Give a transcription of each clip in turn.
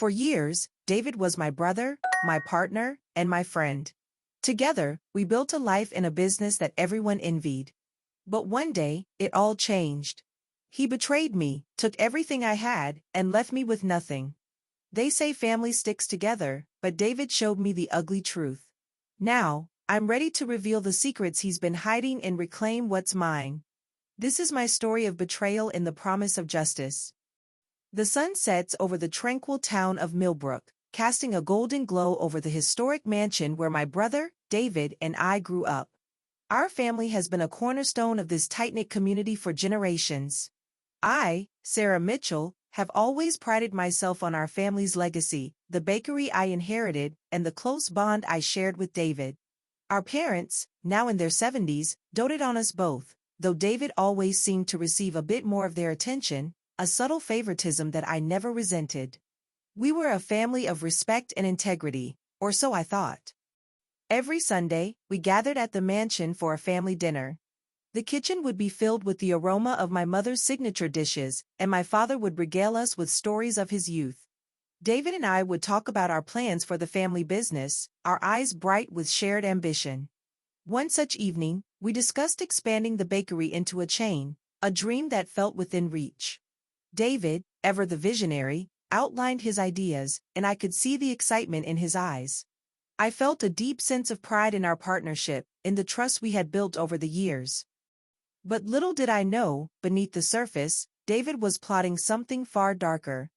For years, David was my brother, my partner, and my friend. Together, we built a life and a business that everyone envied. But one day, it all changed. He betrayed me, took everything I had, and left me with nothing. They say family sticks together, but David showed me the ugly truth. Now, I'm ready to reveal the secrets he's been hiding and reclaim what's mine. This is my story of betrayal and the promise of justice. The sun sets over the tranquil town of Millbrook, casting a golden glow over the historic mansion where my brother, David, and I grew up. Our family has been a cornerstone of this tight-knit community for generations. I, Sarah Mitchell, have always prided myself on our family's legacy, the bakery I inherited, and the close bond I shared with David. Our parents, now in their 70s, doted on us both, though David always seemed to receive a bit more of their attention, a subtle favoritism that I never resented. We were a family of respect and integrity, or so I thought. Every Sunday, we gathered at the mansion for a family dinner. The kitchen would be filled with the aroma of my mother's signature dishes, and my father would regale us with stories of his youth. David and I would talk about our plans for the family business, our eyes bright with shared ambition. One such evening, we discussed expanding the bakery into a chain, a dream that felt within reach. David, ever the visionary, outlined his ideas, and I could see the excitement in his eyes. I felt a deep sense of pride in our partnership, in the trust we had built over the years. But little did I know, beneath the surface, David was plotting something far darker.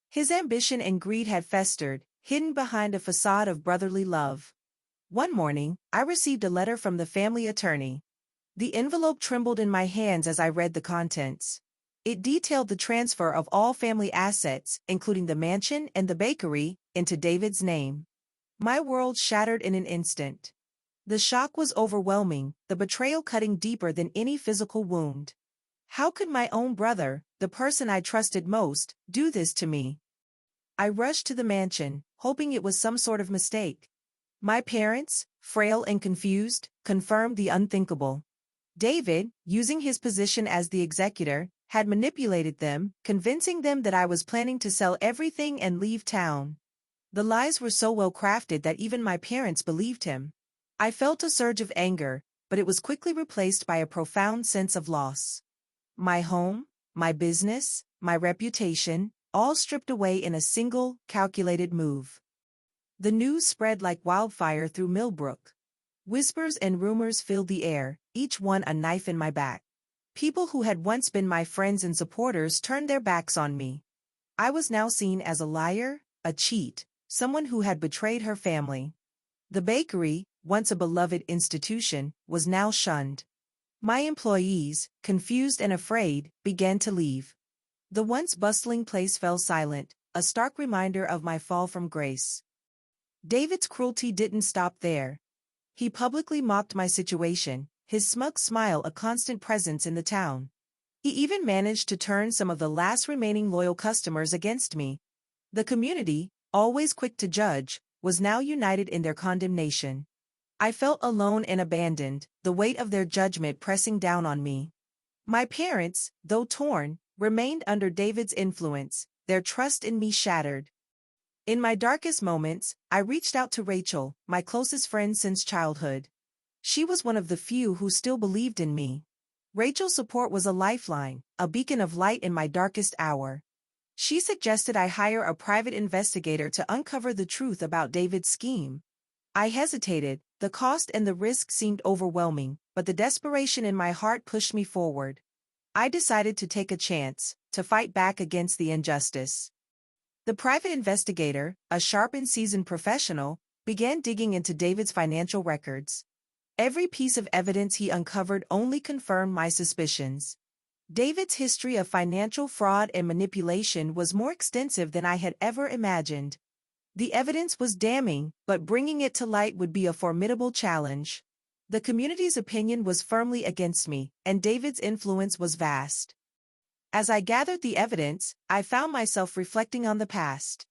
His ambition and greed had festered, hidden behind a facade of brotherly love. One morning, I received a letter from the family attorney. The envelope trembled in my hands as I read the contents. It detailed the transfer of all family assets, including the mansion and the bakery, into David's name. My world shattered in an instant. The shock was overwhelming, the betrayal cutting deeper than any physical wound. How could my own brother, the person I trusted most, do this to me? I rushed to the mansion, hoping it was some sort of mistake. My parents, frail and confused, confirmed the unthinkable. David, using his position as the executor, had manipulated them, convincing them that I was planning to sell everything and leave town. The lies were so well crafted that even my parents believed him. I felt a surge of anger, but it was quickly replaced by a profound sense of loss. My home, my business, my reputation, all stripped away in a single, calculated move. The news spread like wildfire through Millbrook. Whispers and rumors filled the air, each one a knife in my back. People who had once been my friends and supporters turned their backs on me. I was now seen as a liar, a cheat, someone who had betrayed her family. The bakery, once a beloved institution, was now shunned. My employees, confused and afraid, began to leave. The once bustling place fell silent, a stark reminder of my fall from grace. David's cruelty didn't stop there. He publicly mocked my situation, his smug smile a constant presence in the town. He even managed to turn some of the last remaining loyal customers against me. The community, always quick to judge, was now united in their condemnation. I felt alone and abandoned, the weight of their judgment pressing down on me. My parents, though torn, remained under David's influence, their trust in me shattered. In my darkest moments, I reached out to Rachel, my closest friend since childhood. She was one of the few who still believed in me. Rachel's support was a lifeline, a beacon of light in my darkest hour. She suggested I hire a private investigator to uncover the truth about David's scheme. I hesitated, the cost and the risk seemed overwhelming, but the desperation in my heart pushed me forward. I decided to take a chance, to fight back against the injustice. The private investigator, a sharp and seasoned professional, began digging into David's financial records. Every piece of evidence he uncovered only confirmed my suspicions. David's history of financial fraud and manipulation was more extensive than I had ever imagined. The evidence was damning, but bringing it to light would be a formidable challenge. The community's opinion was firmly against me, and David's influence was vast. As I gathered the evidence, I found myself reflecting on the past.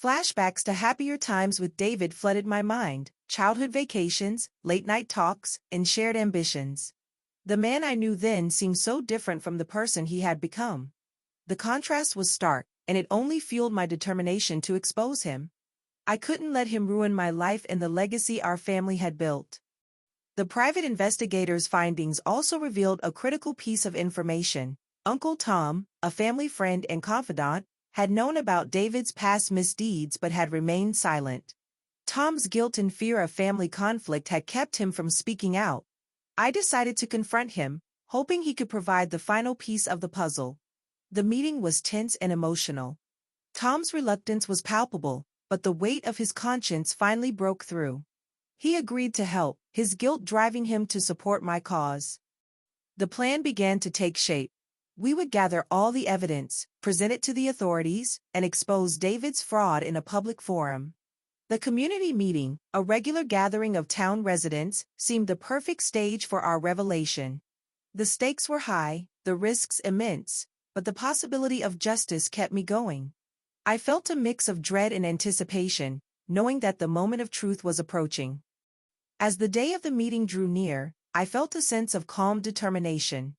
Flashbacks to happier times with David flooded my mind, childhood vacations, late-night talks, and shared ambitions. The man I knew then seemed so different from the person he had become. The contrast was stark, and it only fueled my determination to expose him. I couldn't let him ruin my life and the legacy our family had built. The private investigator's findings also revealed a critical piece of information. Uncle Tom, a family friend and confidant, had known about David's past misdeeds but had remained silent. Tom's guilt and fear of family conflict had kept him from speaking out. I decided to confront him, hoping he could provide the final piece of the puzzle. The meeting was tense and emotional. Tom's reluctance was palpable, but the weight of his conscience finally broke through. He agreed to help, his guilt driving him to support my cause. The plan began to take shape. We would gather all the evidence, present it to the authorities, and expose David's fraud in a public forum. The community meeting, a regular gathering of town residents, seemed the perfect stage for our revelation. The stakes were high, the risks immense, but the possibility of justice kept me going. I felt a mix of dread and anticipation, knowing that the moment of truth was approaching. As the day of the meeting drew near, I felt a sense of calm determination.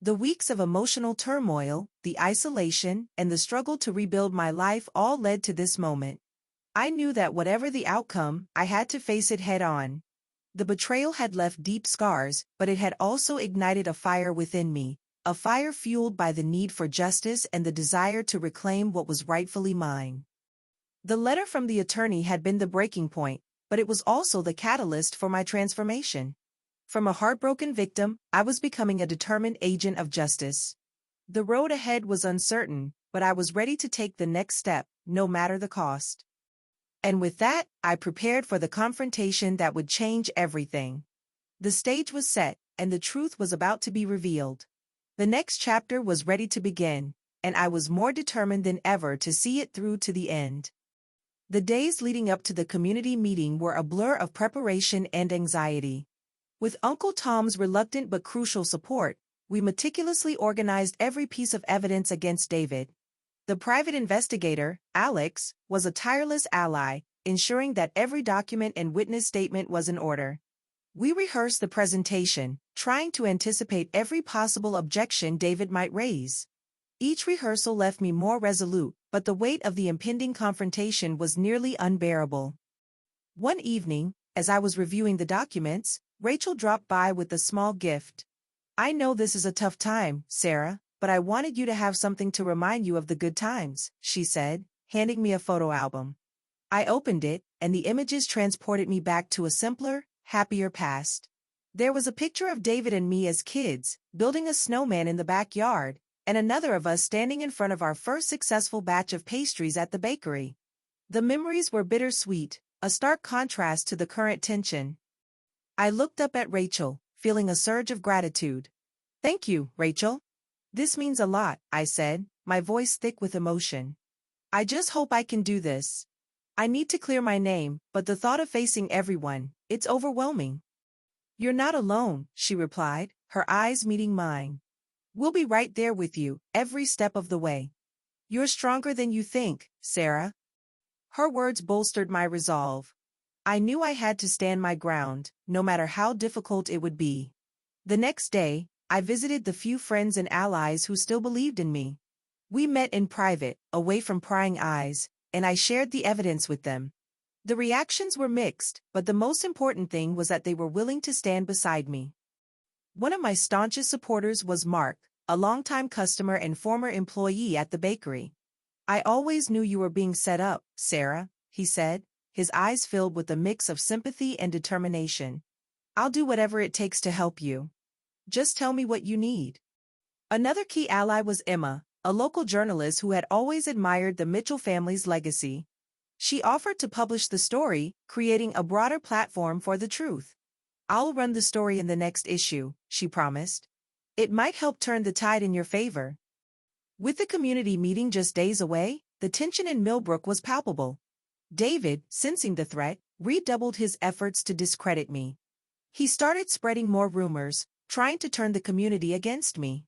The weeks of emotional turmoil, the isolation, and the struggle to rebuild my life all led to this moment. I knew that whatever the outcome, I had to face it head-on. The betrayal had left deep scars, but it had also ignited a fire within me, a fire fueled by the need for justice and the desire to reclaim what was rightfully mine. The letter from the attorney had been the breaking point, but it was also the catalyst for my transformation. From a heartbroken victim, I was becoming a determined agent of justice. The road ahead was uncertain, but I was ready to take the next step, no matter the cost. And with that, I prepared for the confrontation that would change everything. The stage was set, and the truth was about to be revealed. The next chapter was ready to begin, and I was more determined than ever to see it through to the end. The days leading up to the community meeting were a blur of preparation and anxiety. With Uncle Tom's reluctant but crucial support, we meticulously organized every piece of evidence against David. The private investigator, Alex, was a tireless ally, ensuring that every document and witness statement was in order. We rehearsed the presentation, trying to anticipate every possible objection David might raise. Each rehearsal left me more resolute, but the weight of the impending confrontation was nearly unbearable. One evening, as I was reviewing the documents, Rachel dropped by with a small gift. "I know this is a tough time, Sarah, but I wanted you to have something to remind you of the good times," she said, handing me a photo album. I opened it, and the images transported me back to a simpler, happier past. There was a picture of David and me as kids, building a snowman in the backyard, and another of us standing in front of our first successful batch of pastries at the bakery. The memories were bittersweet, a stark contrast to the current tension. I looked up at Rachel, feeling a surge of gratitude. "Thank you, Rachel. This means a lot," I said, my voice thick with emotion. "I just hope I can do this. I need to clear my name, but the thought of facing everyone, it's overwhelming." "You're not alone," she replied, her eyes meeting mine. "We'll be right there with you, every step of the way. You're stronger than you think, Sarah." Her words bolstered my resolve. I knew I had to stand my ground, no matter how difficult it would be. The next day, I visited the few friends and allies who still believed in me. We met in private, away from prying eyes, and I shared the evidence with them. The reactions were mixed, but the most important thing was that they were willing to stand beside me. One of my staunchest supporters was Mark, a longtime customer and former employee at the bakery. "I always knew you were being set up, Sarah," he said, his eyes filled with a mix of sympathy and determination. "I'll do whatever it takes to help you. Just tell me what you need." Another key ally was Emma, a local journalist who had always admired the Mitchell family's legacy. She offered to publish the story, creating a broader platform for the truth. "I'll run the story in the next issue," she promised. "It might help turn the tide in your favor." With the community meeting just days away, the tension in Millbrook was palpable. David, sensing the threat, redoubled his efforts to discredit me. He started spreading more rumors, trying to turn the community against me.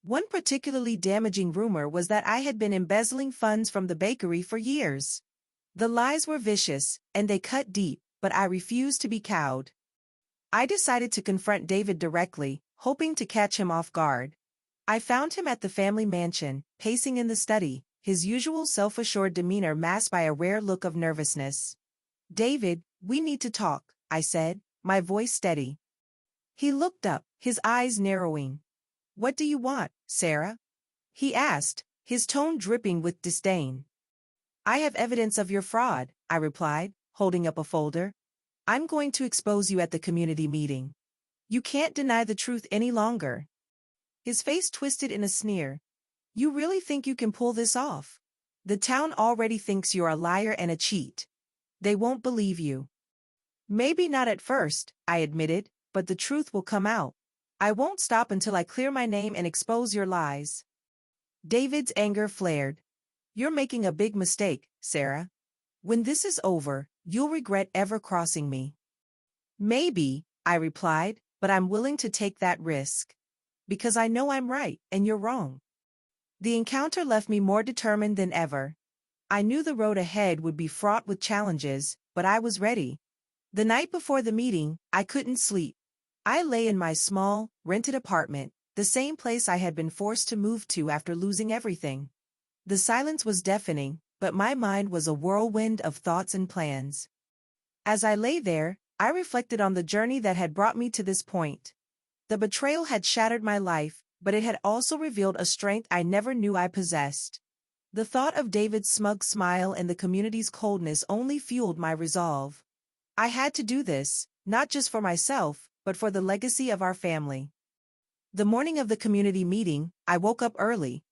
One particularly damaging rumor was that I had been embezzling funds from the bakery for years. The lies were vicious, and they cut deep, but I refused to be cowed. I decided to confront David directly, hoping to catch him off guard. I found him at the family mansion, pacing in the study, his usual self-assured demeanor masked by a rare look of nervousness. "David, we need to talk," I said, my voice steady. He looked up, his eyes narrowing. "What do you want, Sarah?" he asked, his tone dripping with disdain. "I have evidence of your fraud," I replied, holding up a folder. "I'm going to expose you at the community meeting. You can't deny the truth any longer." His face twisted in a sneer. "You really think you can pull this off? The town already thinks you're a liar and a cheat. They won't believe you." "Maybe not at first," I admitted, "but the truth will come out. I won't stop until I clear my name and expose your lies." David's anger flared. "You're making a big mistake, Sarah. When this is over, you'll regret ever crossing me." "Maybe," I replied, "but I'm willing to take that risk. Because I know I'm right and you're wrong." The encounter left me more determined than ever. I knew the road ahead would be fraught with challenges, but I was ready. The night before the meeting, I couldn't sleep. I lay in my small, rented apartment, the same place I had been forced to move to after losing everything. The silence was deafening, but my mind was a whirlwind of thoughts and plans. As I lay there, I reflected on the journey that had brought me to this point. The betrayal had shattered my life, but it had also revealed a strength I never knew I possessed. The thought of David's smug smile and the community's coldness only fueled my resolve. I had to do this, not just for myself, but for the legacy of our family. The morning of the community meeting, I woke up early.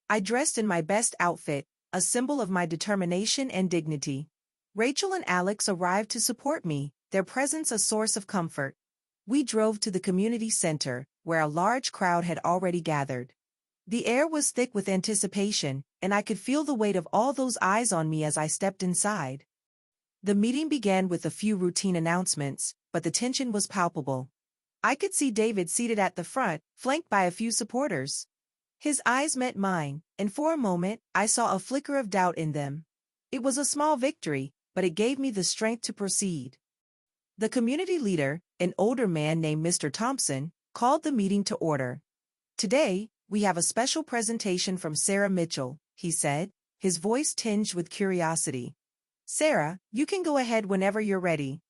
I dressed in my best outfit, a symbol of my determination and dignity. Rachel and Alex arrived to support me, their presence a source of comfort. We drove to the community center, where a large crowd had already gathered. The air was thick with anticipation, and I could feel the weight of all those eyes on me as I stepped inside. The meeting began with a few routine announcements, but the tension was palpable. I could see David seated at the front, flanked by a few supporters. His eyes met mine, and for a moment, I saw a flicker of doubt in them. It was a small victory, but it gave me the strength to proceed. The community leader, an older man named Mr. Thompson, called the meeting to order. "Today, we have a special presentation from Sarah Mitchell," he said, his voice tinged with curiosity. "Sarah, you can go ahead whenever you're ready."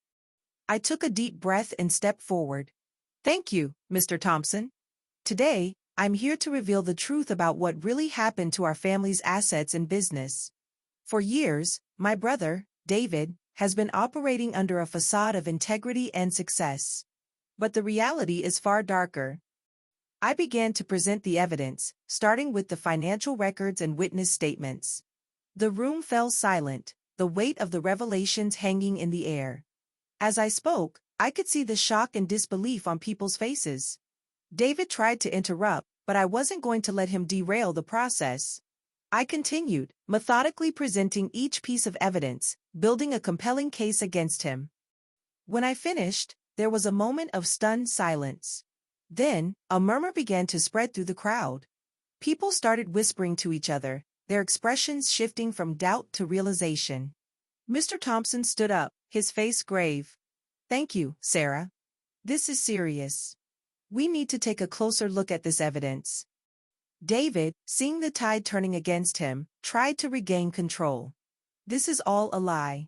I took a deep breath and stepped forward. "Thank you, Mr. Thompson. Today, I'm here to reveal the truth about what really happened to our family's assets and business. For years, my brother, David, has been operating under a facade of integrity and success. But the reality is far darker." I began to present the evidence, starting with the financial records and witness statements. The room fell silent, the weight of the revelations hanging in the air. As I spoke, I could see the shock and disbelief on people's faces. David tried to interrupt, but I wasn't going to let him derail the process. I continued, methodically presenting each piece of evidence, building a compelling case against him. When I finished, there was a moment of stunned silence. Then, a murmur began to spread through the crowd. People started whispering to each other, their expressions shifting from doubt to realization. Mr. Thompson stood up, his face grave. "Thank you, Sarah. This is serious. We need to take a closer look at this evidence." David, seeing the tide turning against him, tried to regain control. "This is all a lie.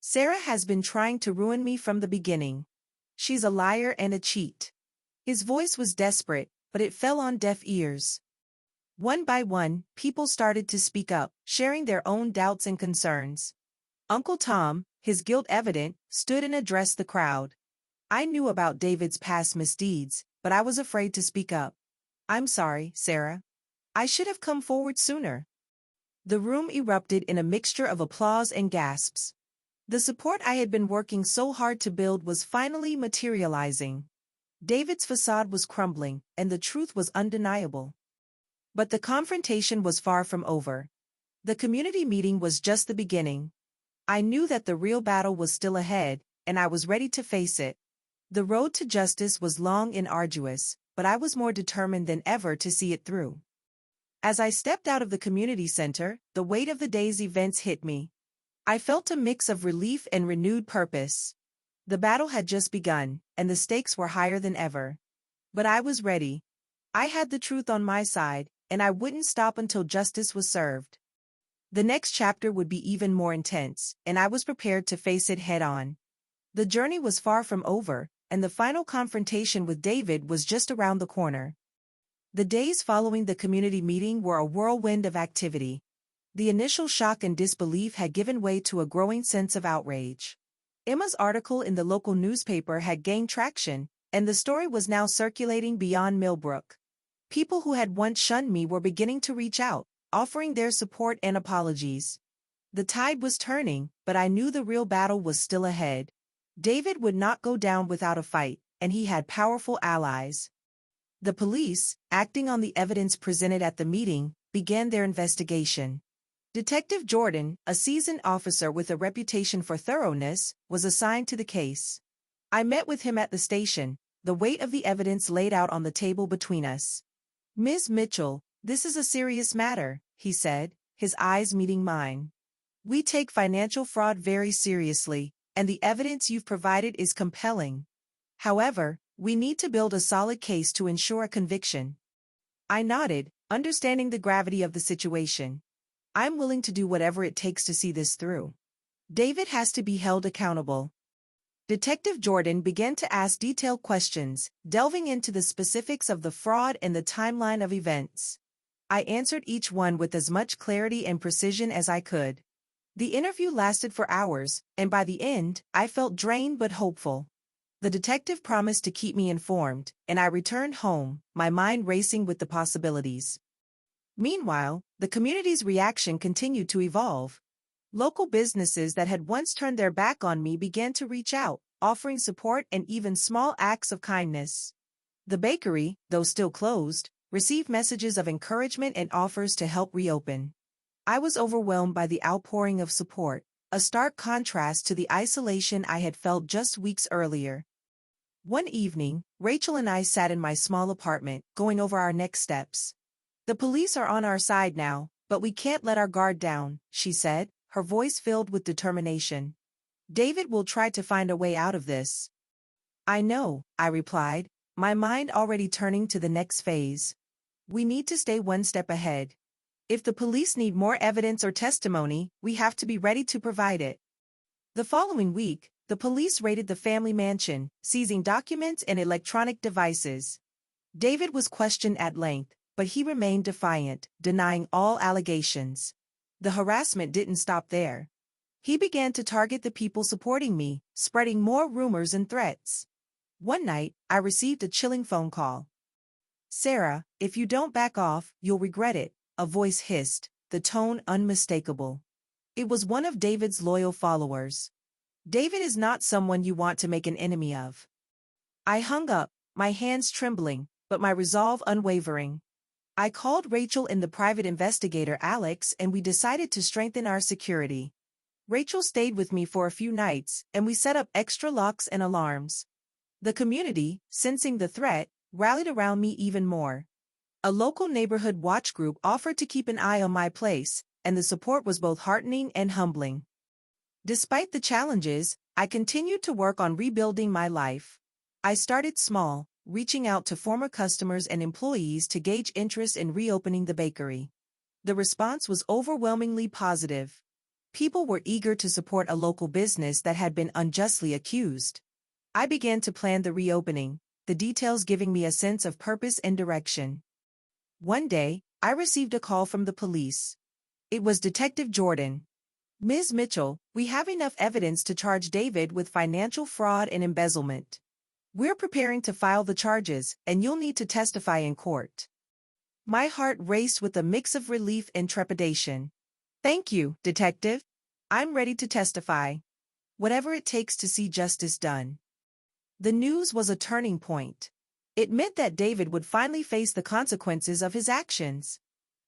Sarah has been trying to ruin me from the beginning. She's a liar and a cheat." His voice was desperate, but it fell on deaf ears. One by one, people started to speak up, sharing their own doubts and concerns. Uncle Tom, his guilt evident, stood and addressed the crowd. I knew about David's past misdeeds, but I was afraid to speak up. "I'm sorry, Sarah. I should have come forward sooner." The room erupted in a mixture of applause and gasps. The support I had been working so hard to build was finally materializing. David's facade was crumbling, and the truth was undeniable. But the confrontation was far from over. The community meeting was just the beginning. I knew that the real battle was still ahead, and I was ready to face it. The road to justice was long and arduous, but I was more determined than ever to see it through. As I stepped out of the community center, the weight of the day's events hit me. I felt a mix of relief and renewed purpose. The battle had just begun, and the stakes were higher than ever. But I was ready. I had the truth on my side, and I wouldn't stop until justice was served. The next chapter would be even more intense, and I was prepared to face it head-on. The journey was far from over, and the final confrontation with David was just around the corner. The days following the community meeting were a whirlwind of activity. The initial shock and disbelief had given way to a growing sense of outrage. Emma's article in the local newspaper had gained traction, and the story was now circulating beyond Millbrook. People who had once shunned me were beginning to reach out, offering their support and apologies. The tide was turning, but I knew the real battle was still ahead. David would not go down without a fight, and he had powerful allies. The police, acting on the evidence presented at the meeting, began their investigation. Detective Jordan, a seasoned officer with a reputation for thoroughness, was assigned to the case. I met with him at the station, the weight of the evidence laid out on the table between us. "Ms. Mitchell, this is a serious matter," he said, his eyes meeting mine. "We take financial fraud very seriously, and the evidence you've provided is compelling. However, we need to build a solid case to ensure a conviction." I nodded, understanding the gravity of the situation. "I'm willing to do whatever it takes to see this through. David has to be held accountable." Detective Jordan began to ask detailed questions, delving into the specifics of the fraud and the timeline of events. I answered each one with as much clarity and precision as I could. The interview lasted for hours, and by the end, I felt drained but hopeful. The detective promised to keep me informed, and I returned home, my mind racing with the possibilities. Meanwhile, the community's reaction continued to evolve. Local businesses that had once turned their back on me began to reach out, offering support and even small acts of kindness. The bakery, though still closed, received messages of encouragement and offers to help reopen. I was overwhelmed by the outpouring of support, a stark contrast to the isolation I had felt just weeks earlier. One evening, Rachel and I sat in my small apartment, going over our next steps. "The police are on our side now, but we can't let our guard down," she said, her voice filled with determination. "David will try to find a way out of this." "I know," I replied, my mind already turning to the next phase. "We need to stay one step ahead. If the police need more evidence or testimony, we have to be ready to provide it." The following week, the police raided the family mansion, seizing documents and electronic devices. David was questioned at length, but he remained defiant, denying all allegations. The harassment didn't stop there. He began to target the people supporting me, spreading more rumors and threats. One night, I received a chilling phone call. "Sarah, if you don't back off, you'll regret it," a voice hissed, the tone unmistakable. It was one of David's loyal followers. "David is not someone you want to make an enemy of." I hung up, my hands trembling, but my resolve unwavering. I called Rachel and the private investigator Alex, and we decided to strengthen our security. Rachel stayed with me for a few nights, and we set up extra locks and alarms. The community, sensing the threat, rallied around me even more. A local neighborhood watch group offered to keep an eye on my place, and the support was both heartening and humbling. Despite the challenges, I continued to work on rebuilding my life. I started small, reaching out to former customers and employees to gauge interest in reopening the bakery. The response was overwhelmingly positive. People were eager to support a local business that had been unjustly accused. I began to plan the reopening, the details giving me a sense of purpose and direction. One day, I received a call from the police. It was Detective Jordan. "Ms. Mitchell, we have enough evidence to charge David with financial fraud and embezzlement. We're preparing to file the charges, and you'll need to testify in court." My heart raced with a mix of relief and trepidation. "Thank you, Detective. I'm ready to testify. Whatever it takes to see justice done." The news was a turning point. It meant that David would finally face the consequences of his actions.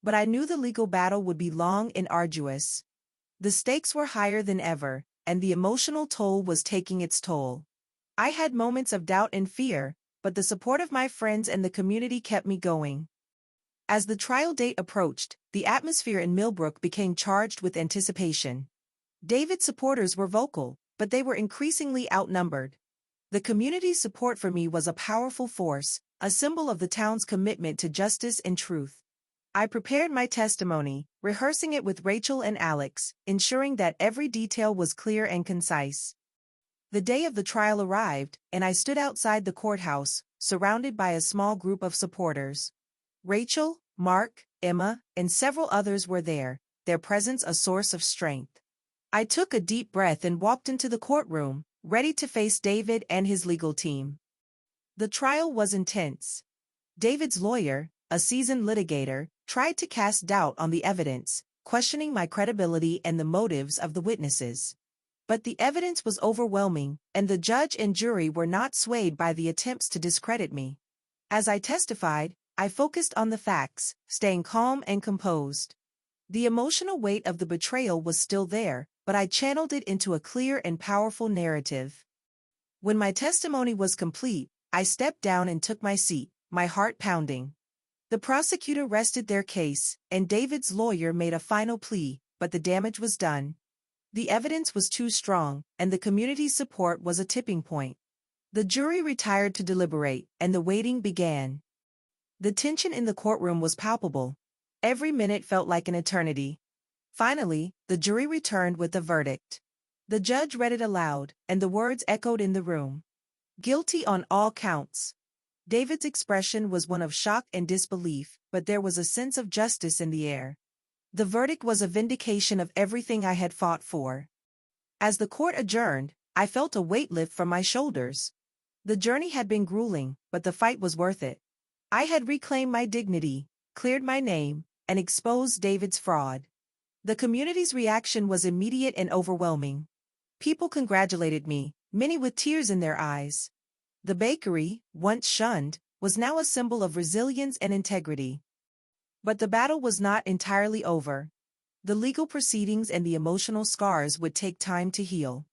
But I knew the legal battle would be long and arduous. The stakes were higher than ever, and the emotional toll was taking its toll. I had moments of doubt and fear, but the support of my friends and the community kept me going. As the trial date approached, the atmosphere in Millbrook became charged with anticipation. David's supporters were vocal, but they were increasingly outnumbered. The community's support for me was a powerful force, a symbol of the town's commitment to justice and truth. I prepared my testimony, rehearsing it with Rachel and Alex, ensuring that every detail was clear and concise. The day of the trial arrived, and I stood outside the courthouse, surrounded by a small group of supporters. Rachel, Mark, Emma, and several others were there, their presence a source of strength. I took a deep breath and walked into the courtroom, ready to face David and his legal team. The trial was intense. David's lawyer, a seasoned litigator, tried to cast doubt on the evidence, questioning my credibility and the motives of the witnesses. But the evidence was overwhelming, and the judge and jury were not swayed by the attempts to discredit me. As I testified, I focused on the facts, staying calm and composed. The emotional weight of the betrayal was still there, but I channeled it into a clear and powerful narrative. When my testimony was complete, I stepped down and took my seat, my heart pounding. The prosecutor rested their case, and David's lawyer made a final plea, but the damage was done. The evidence was too strong, and the community's support was a tipping point. The jury retired to deliberate, and the waiting began. The tension in the courtroom was palpable. Every minute felt like an eternity. Finally, the jury returned with a verdict. The judge read it aloud, and the words echoed in the room. Guilty on all counts. David's expression was one of shock and disbelief, but there was a sense of justice in the air. The verdict was a vindication of everything I had fought for. As the court adjourned, I felt a weight lift from my shoulders. The journey had been grueling, but the fight was worth it. I had reclaimed my dignity, cleared my name, and exposed David's fraud. The community's reaction was immediate and overwhelming. People congratulated me, many with tears in their eyes. The bakery, once shunned, was now a symbol of resilience and integrity. But the battle was not entirely over. The legal proceedings and the emotional scars would take time to heal.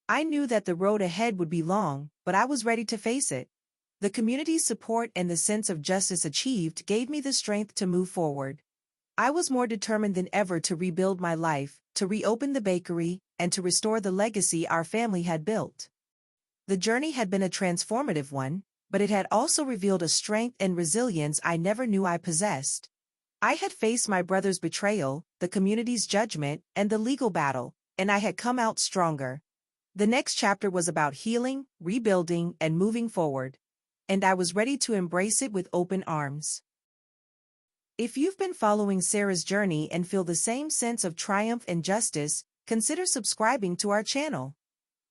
I knew that the road ahead would be long, but I was ready to face it. The community's support and the sense of justice achieved gave me the strength to move forward. I was more determined than ever to rebuild my life, to reopen the bakery, and to restore the legacy our family had built. The journey had been a transformative one, but it had also revealed a strength and resilience I never knew I possessed. I had faced my brother's betrayal, the community's judgment, and the legal battle, and I had come out stronger. The next chapter was about healing, rebuilding, and moving forward. And I was ready to embrace it with open arms. If you've been following Sarah's journey and feel the same sense of triumph and justice, consider subscribing to our channel.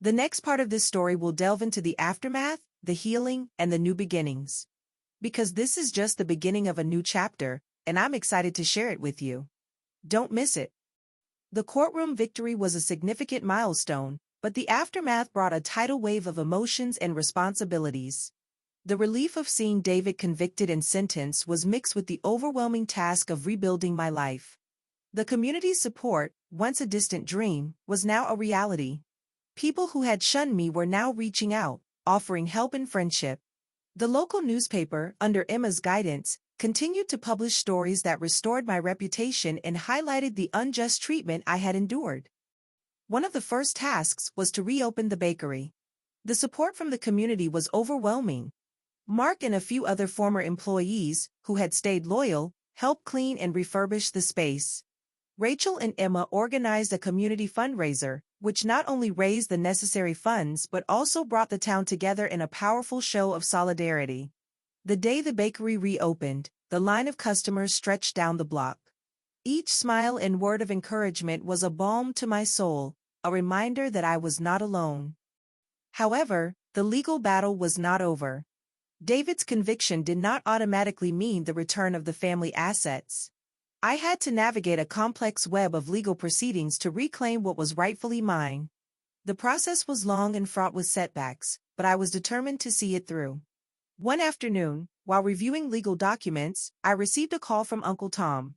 The next part of this story will delve into the aftermath, the healing, and the new beginnings. Because this is just the beginning of a new chapter, and I'm excited to share it with you. Don't miss it. The courtroom victory was a significant milestone, but the aftermath brought a tidal wave of emotions and responsibilities. The relief of seeing David convicted and sentenced was mixed with the overwhelming task of rebuilding my life. The community's support, once a distant dream, was now a reality. People who had shunned me were now reaching out, offering help and friendship. The local newspaper, under Emma's guidance, continued to publish stories that restored my reputation and highlighted the unjust treatment I had endured. One of the first tasks was to reopen the bakery. The support from the community was overwhelming. Mark and a few other former employees, who had stayed loyal, helped clean and refurbish the space. Rachel and Emma organized a community fundraiser, which not only raised the necessary funds but also brought the town together in a powerful show of solidarity. The day the bakery reopened, the line of customers stretched down the block. Each smile and word of encouragement was a balm to my soul, a reminder that I was not alone. However, the legal battle was not over. David's conviction did not automatically mean the return of the family assets. I had to navigate a complex web of legal proceedings to reclaim what was rightfully mine. The process was long and fraught with setbacks, but I was determined to see it through. One afternoon, while reviewing legal documents, I received a call from Uncle Tom.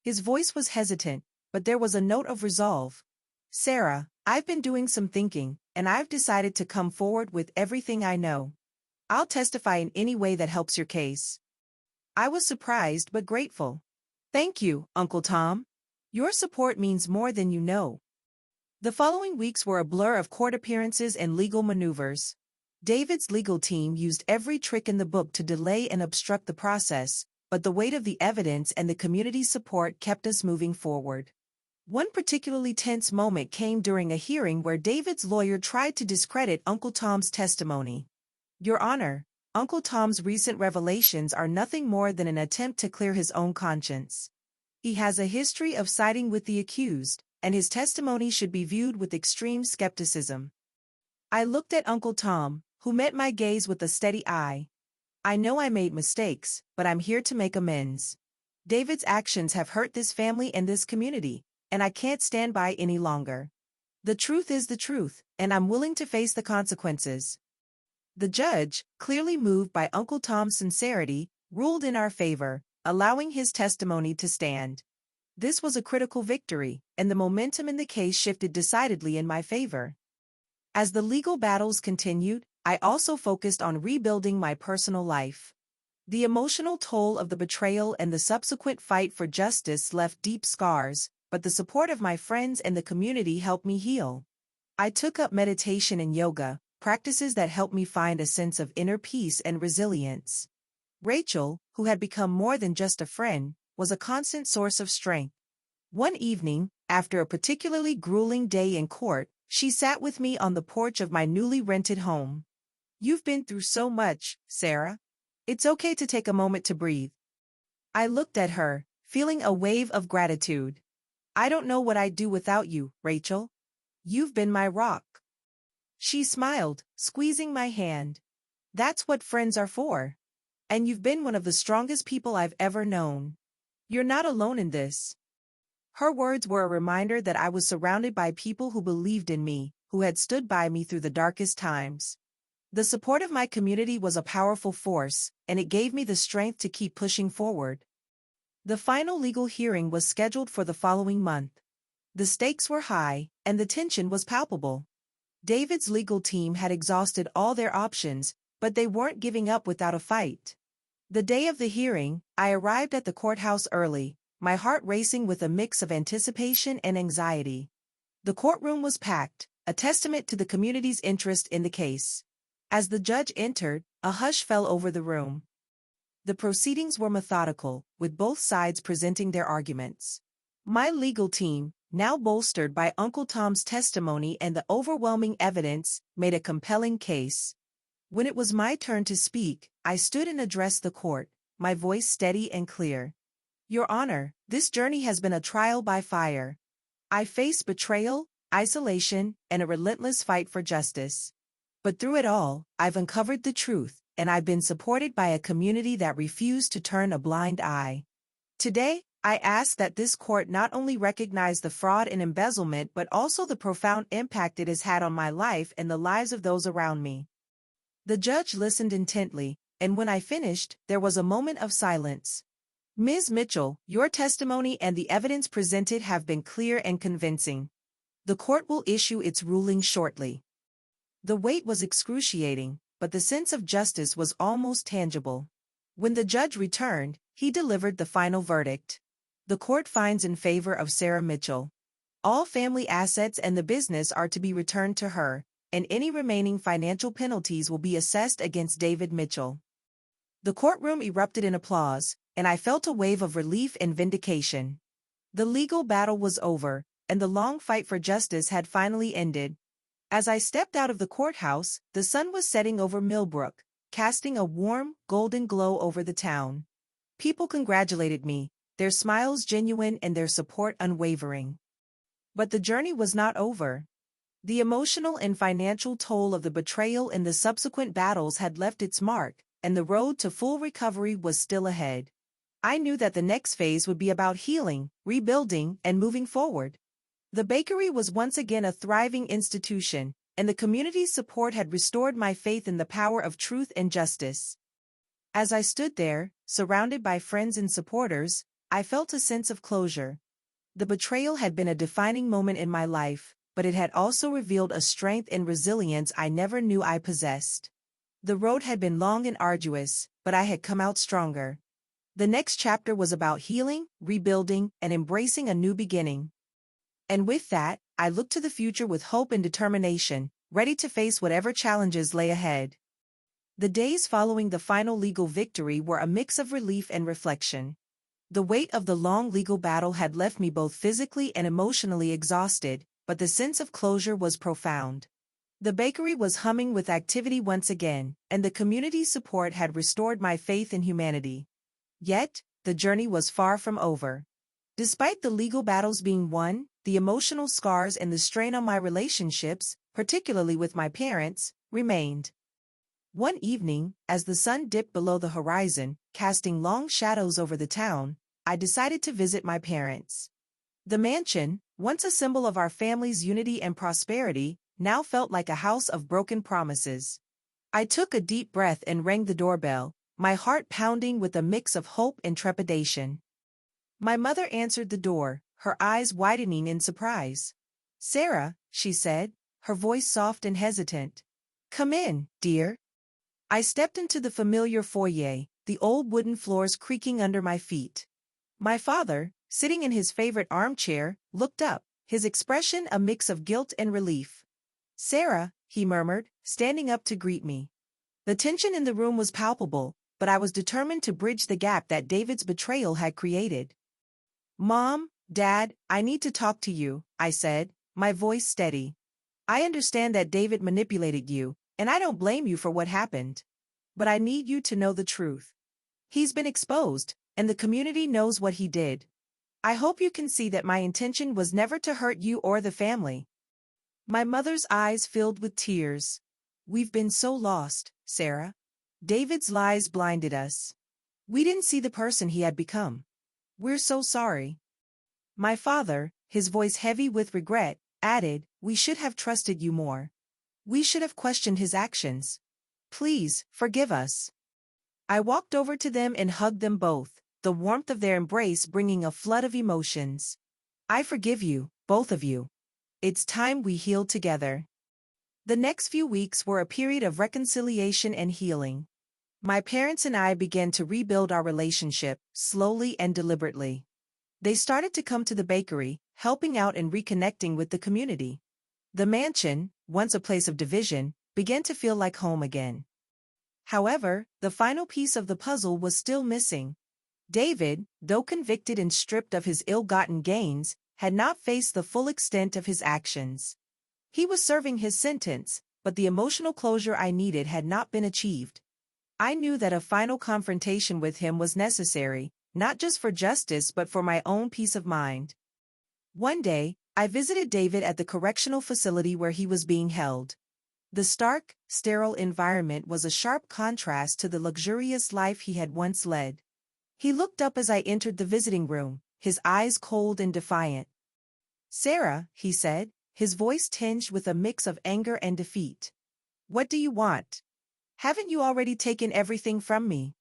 His voice was hesitant, but there was a note of resolve. "Sarah, I've been doing some thinking, and I've decided to come forward with everything I know. I'll testify in any way that helps your case." I was surprised but grateful. "Thank you, Uncle Tom. Your support means more than you know." The following weeks were a blur of court appearances and legal maneuvers. David's legal team used every trick in the book to delay and obstruct the process, but the weight of the evidence and the community's support kept us moving forward. One particularly tense moment came during a hearing where David's lawyer tried to discredit Uncle Tom's testimony. Your Honor, Uncle Tom's recent revelations are nothing more than an attempt to clear his own conscience. He has a history of siding with the accused, and his testimony should be viewed with extreme skepticism. I looked at Uncle Tom, who met my gaze with a steady eye. I know I made mistakes, but I'm here to make amends. David's actions have hurt this family and this community, and I can't stand by any longer. The truth is the truth, and I'm willing to face the consequences. The judge, clearly moved by Uncle Tom's sincerity, ruled in our favor, allowing his testimony to stand. This was a critical victory, and the momentum in the case shifted decidedly in my favor. As the legal battles continued, I also focused on rebuilding my personal life. The emotional toll of the betrayal and the subsequent fight for justice left deep scars, but the support of my friends and the community helped me heal. I took up meditation and yoga, practices that helped me find a sense of inner peace and resilience. Rachel, who had become more than just a friend, was a constant source of strength. One evening, after a particularly grueling day in court, she sat with me on the porch of my newly rented home. You've been through so much, Sarah. It's okay to take a moment to breathe. I looked at her, feeling a wave of gratitude. I don't know what I'd do without you, Rachel. You've been my rock. She smiled, squeezing my hand. That's what friends are for. And you've been one of the strongest people I've ever known. You're not alone in this. Her words were a reminder that I was surrounded by people who believed in me, who had stood by me through the darkest times. The support of my community was a powerful force, and it gave me the strength to keep pushing forward. The final legal hearing was scheduled for the following month. The stakes were high, and the tension was palpable. David's legal team had exhausted all their options, but they weren't giving up without a fight. The day of the hearing, I arrived at the courthouse early, my heart racing with a mix of anticipation and anxiety. The courtroom was packed, a testament to the community's interest in the case. As the judge entered, a hush fell over the room. The proceedings were methodical, with both sides presenting their arguments. My legal team, now bolstered by Uncle Tom's testimony and the overwhelming evidence, made a compelling case. When it was my turn to speak, I stood and addressed the court, my voice steady and clear. Your Honor, this journey has been a trial by fire. I faced betrayal, isolation, and a relentless fight for justice. But through it all, I've uncovered the truth, and I've been supported by a community that refused to turn a blind eye. Today, I ask that this court not only recognize the fraud and embezzlement but also the profound impact it has had on my life and the lives of those around me. The judge listened intently, and when I finished, there was a moment of silence. Ms. Mitchell, your testimony and the evidence presented have been clear and convincing. The court will issue its ruling shortly. The wait was excruciating, but the sense of justice was almost tangible. When the judge returned, he delivered the final verdict. The court finds in favor of Sarah Mitchell. All family assets and the business are to be returned to her, and any remaining financial penalties will be assessed against David Mitchell. The courtroom erupted in applause, and I felt a wave of relief and vindication. The legal battle was over, and the long fight for justice had finally ended. As I stepped out of the courthouse, the sun was setting over Millbrook, casting a warm, golden glow over the town. People congratulated me, their smiles genuine and their support unwavering. But the journey was not over. The emotional and financial toll of the betrayal and the subsequent battles had left its mark, and the road to full recovery was still ahead. I knew that the next phase would be about healing, rebuilding, and moving forward. The bakery was once again a thriving institution, and the community's support had restored my faith in the power of truth and justice. As I stood there, surrounded by friends and supporters, I felt a sense of closure. The betrayal had been a defining moment in my life, but it had also revealed a strength and resilience I never knew I possessed. The road had been long and arduous, but I had come out stronger. The next chapter was about healing, rebuilding, and embracing a new beginning. And with that, I looked to the future with hope and determination, ready to face whatever challenges lay ahead. The days following the final legal victory were a mix of relief and reflection. The weight of the long legal battle had left me both physically and emotionally exhausted, but the sense of closure was profound. The bakery was humming with activity once again, and the community's support had restored my faith in humanity. Yet, the journey was far from over. Despite the legal battles being won, the emotional scars and the strain on my relationships, particularly with my parents, remained. One evening, as the sun dipped below the horizon, casting long shadows over the town, I decided to visit my parents. The mansion, once a symbol of our family's unity and prosperity, now felt like a house of broken promises. I took a deep breath and rang the doorbell, my heart pounding with a mix of hope and trepidation. My mother answered the door, her eyes widening in surprise. "Sarah," she said, her voice soft and hesitant. "Come in, dear." I stepped into the familiar foyer, the old wooden floors creaking under my feet. My father, sitting in his favorite armchair, looked up, his expression a mix of guilt and relief. "Sarah," he murmured, standing up to greet me. The tension in the room was palpable, but I was determined to bridge the gap that David's betrayal had created. "Mom, Dad, I need to talk to you," I said, my voice steady. "I understand that David manipulated you, and I don't blame you for what happened. But I need you to know the truth. He's been exposed, and the community knows what he did. I hope you can see that my intention was never to hurt you or the family." My mother's eyes filled with tears. "We've been so lost, Sarah. David's lies blinded us. We didn't see the person he had become. We're so sorry." My father, his voice heavy with regret, added, "We should have trusted you more. We should have questioned his actions. Please, forgive us." I walked over to them and hugged them both, the warmth of their embrace bringing a flood of emotions. "I forgive you, both of you. It's time we healed together." The next few weeks were a period of reconciliation and healing. My parents and I began to rebuild our relationship, slowly and deliberately. They started to come to the bakery, helping out and reconnecting with the community. The mansion, once a place of division, began to feel like home again. However, the final piece of the puzzle was still missing. David, though convicted and stripped of his ill-gotten gains, had not faced the full extent of his actions. He was serving his sentence, but the emotional closure I needed had not been achieved. I knew that a final confrontation with him was necessary, not just for justice but for my own peace of mind. One day, I visited David at the correctional facility where he was being held. The stark, sterile environment was a sharp contrast to the luxurious life he had once led. He looked up as I entered the visiting room, his eyes cold and defiant. "Sarah," he said, his voice tinged with a mix of anger and defeat. "What do you want? Haven't you already taken everything from me?"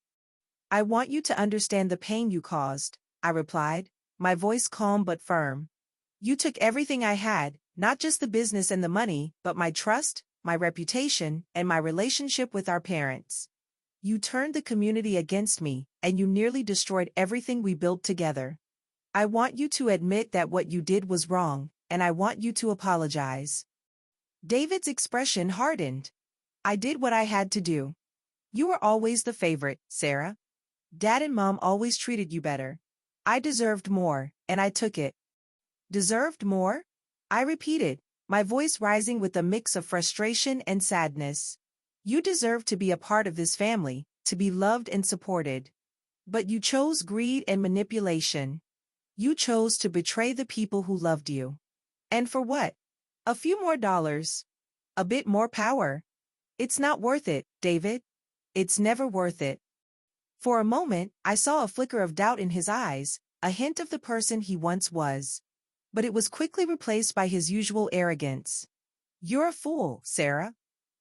"I want you to understand the pain you caused," I replied, my voice calm but firm. "You took everything I had, not just the business and the money, but my trust, my reputation, and my relationship with our parents. You turned the community against me, and you nearly destroyed everything we built together. I want you to admit that what you did was wrong, and I want you to apologize." David's expression hardened. "I did what I had to do. You were always the favorite, Sarah. Dad and Mom always treated you better. I deserved more, and I took it." "Deserved more?" I repeated, my voice rising with a mix of frustration and sadness. "You deserved to be a part of this family, to be loved and supported. But you chose greed and manipulation. You chose to betray the people who loved you. And for what? A few more dollars. A bit more power. It's not worth it, David. It's never worth it." For a moment, I saw a flicker of doubt in his eyes, a hint of the person he once was. But it was quickly replaced by his usual arrogance. "You're a fool, Sarah.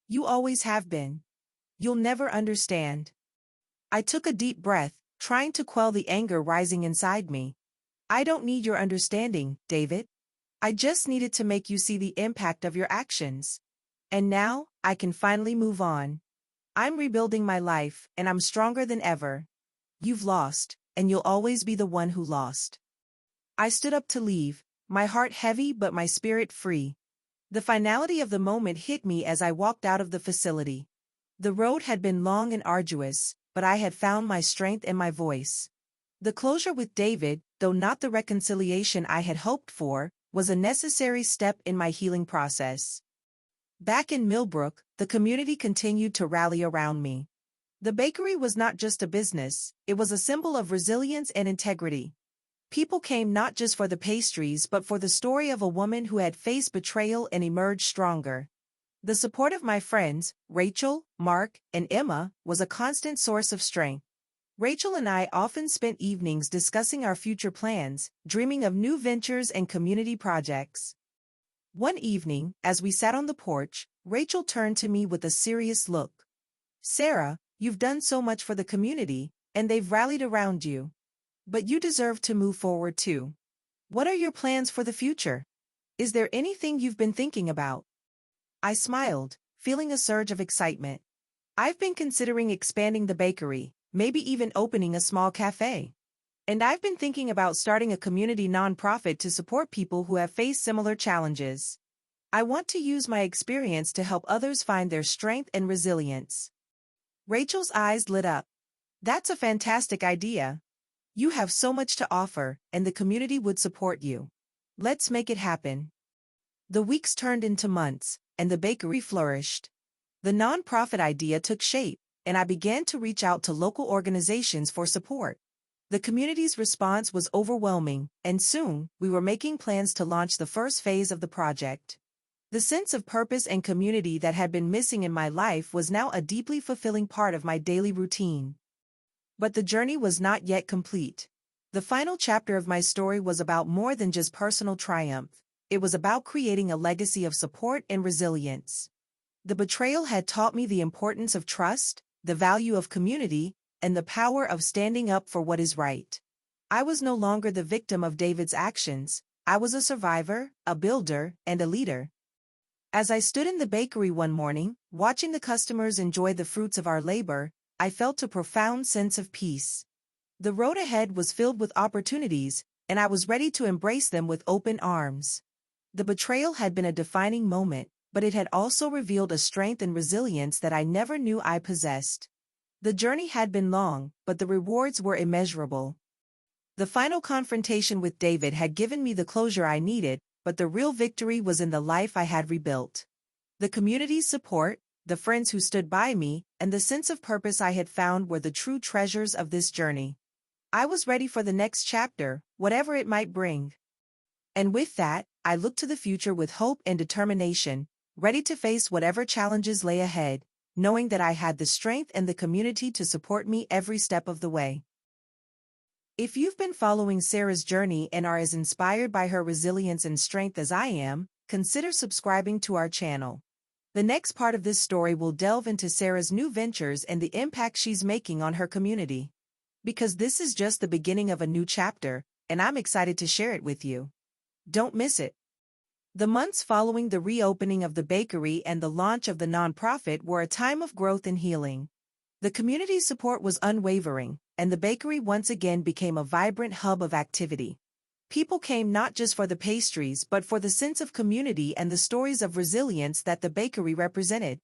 You always have been. You'll never understand." I took a deep breath, trying to quell the anger rising inside me. "I don't need your understanding, David. I just needed to make you see the impact of your actions. And now, I can finally move on. I'm rebuilding my life, and I'm stronger than ever. You've lost, and you'll always be the one who lost." I stood up to leave, my heart heavy but my spirit free. The finality of the moment hit me as I walked out of the facility. The road had been long and arduous, but I had found my strength and my voice. The closure with David, though not the reconciliation I had hoped for, was a necessary step in my healing process. Back in Millbrook, the community continued to rally around me. The bakery was not just a business, it was a symbol of resilience and integrity. People came not just for the pastries but for the story of a woman who had faced betrayal and emerged stronger. The support of my friends, Rachel, Mark, and Emma, was a constant source of strength. Rachel and I often spent evenings discussing our future plans, dreaming of new ventures and community projects. One evening, as we sat on the porch, Rachel turned to me with a serious look. "Sarah, you've done so much for the community, and they've rallied around you. But you deserve to move forward too. What are your plans for the future? Is there anything you've been thinking about?" I smiled, feeling a surge of excitement. "I've been considering expanding the bakery, maybe even opening a small cafe. And I've been thinking about starting a community nonprofit to support people who have faced similar challenges. I want to use my experience to help others find their strength and resilience." Rachel's eyes lit up. "That's a fantastic idea. You have so much to offer, and the community would support you. Let's make it happen." The weeks turned into months, and the bakery flourished. The nonprofit idea took shape, and I began to reach out to local organizations for support. The community's response was overwhelming, and soon, we were making plans to launch the first phase of the project. The sense of purpose and community that had been missing in my life was now a deeply fulfilling part of my daily routine. But the journey was not yet complete. The final chapter of my story was about more than just personal triumph. It was about creating a legacy of support and resilience. The betrayal had taught me the importance of trust, the value of community, and the power of standing up for what is right. I was no longer the victim of David's actions. I was a survivor, a builder, and a leader. As I stood in the bakery one morning, watching the customers enjoy the fruits of our labor, I felt a profound sense of peace. The road ahead was filled with opportunities, and I was ready to embrace them with open arms. The betrayal had been a defining moment, but it had also revealed a strength and resilience that I never knew I possessed. The journey had been long, but the rewards were immeasurable. The final confrontation with David had given me the closure I needed, but the real victory was in the life I had rebuilt. The community's support, the friends who stood by me, and the sense of purpose I had found were the true treasures of this journey. I was ready for the next chapter, whatever it might bring. And with that, I looked to the future with hope and determination, ready to face whatever challenges lay ahead, knowing that I had the strength and the community to support me every step of the way. If you've been following Sarah's journey and are as inspired by her resilience and strength as I am, consider subscribing to our channel. The next part of this story will delve into Sarah's new ventures and the impact she's making on her community. Because this is just the beginning of a new chapter, and I'm excited to share it with you. Don't miss it. The months following the reopening of the bakery and the launch of the nonprofit were a time of growth and healing. The community's support was unwavering, and the bakery once again became a vibrant hub of activity. People came not just for the pastries but for the sense of community and the stories of resilience that the bakery represented.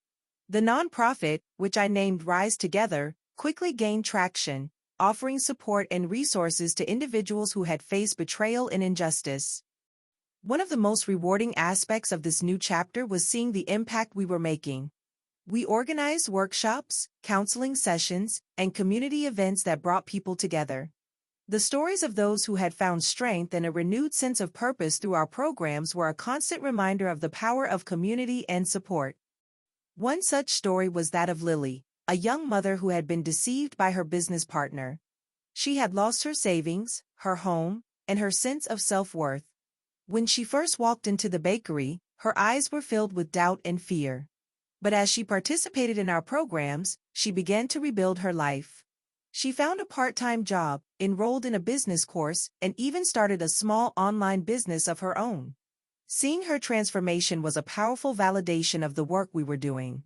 The nonprofit, which I named Rise Together, quickly gained traction, offering support and resources to individuals who had faced betrayal and injustice. One of the most rewarding aspects of this new chapter was seeing the impact we were making. We organized workshops, counseling sessions, and community events that brought people together. The stories of those who had found strength and a renewed sense of purpose through our programs were a constant reminder of the power of community and support. One such story was that of Lily, a young mother who had been deceived by her business partner. She had lost her savings, her home, and her sense of self-worth. When she first walked into the bakery, her eyes were filled with doubt and fear. But as she participated in our programs, she began to rebuild her life. She found a part-time job, enrolled in a business course, and even started a small online business of her own. Seeing her transformation was a powerful validation of the work we were doing.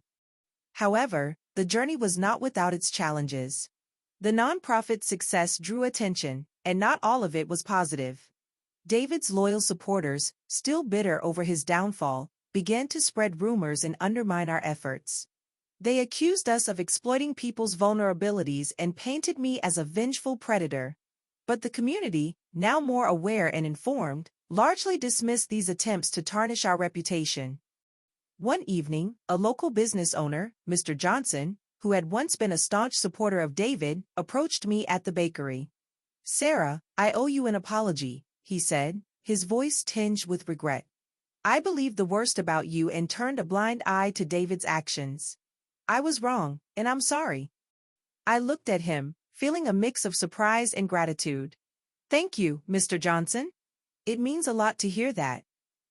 However, the journey was not without its challenges. The nonprofit's success drew attention, and not all of it was positive. David's loyal supporters, still bitter over his downfall, began to spread rumors and undermine our efforts. They accused us of exploiting people's vulnerabilities and painted me as a vengeful predator. But the community, now more aware and informed, largely dismissed these attempts to tarnish our reputation. One evening, a local business owner, Mr. Johnson, who had once been a staunch supporter of David, approached me at the bakery. "Sarah, I owe you an apology," he said, his voice tinged with regret. "I believed the worst about you and turned a blind eye to David's actions. I was wrong, and I'm sorry." I looked at him, feeling a mix of surprise and gratitude. "Thank you, Mr. Johnson. It means a lot to hear that.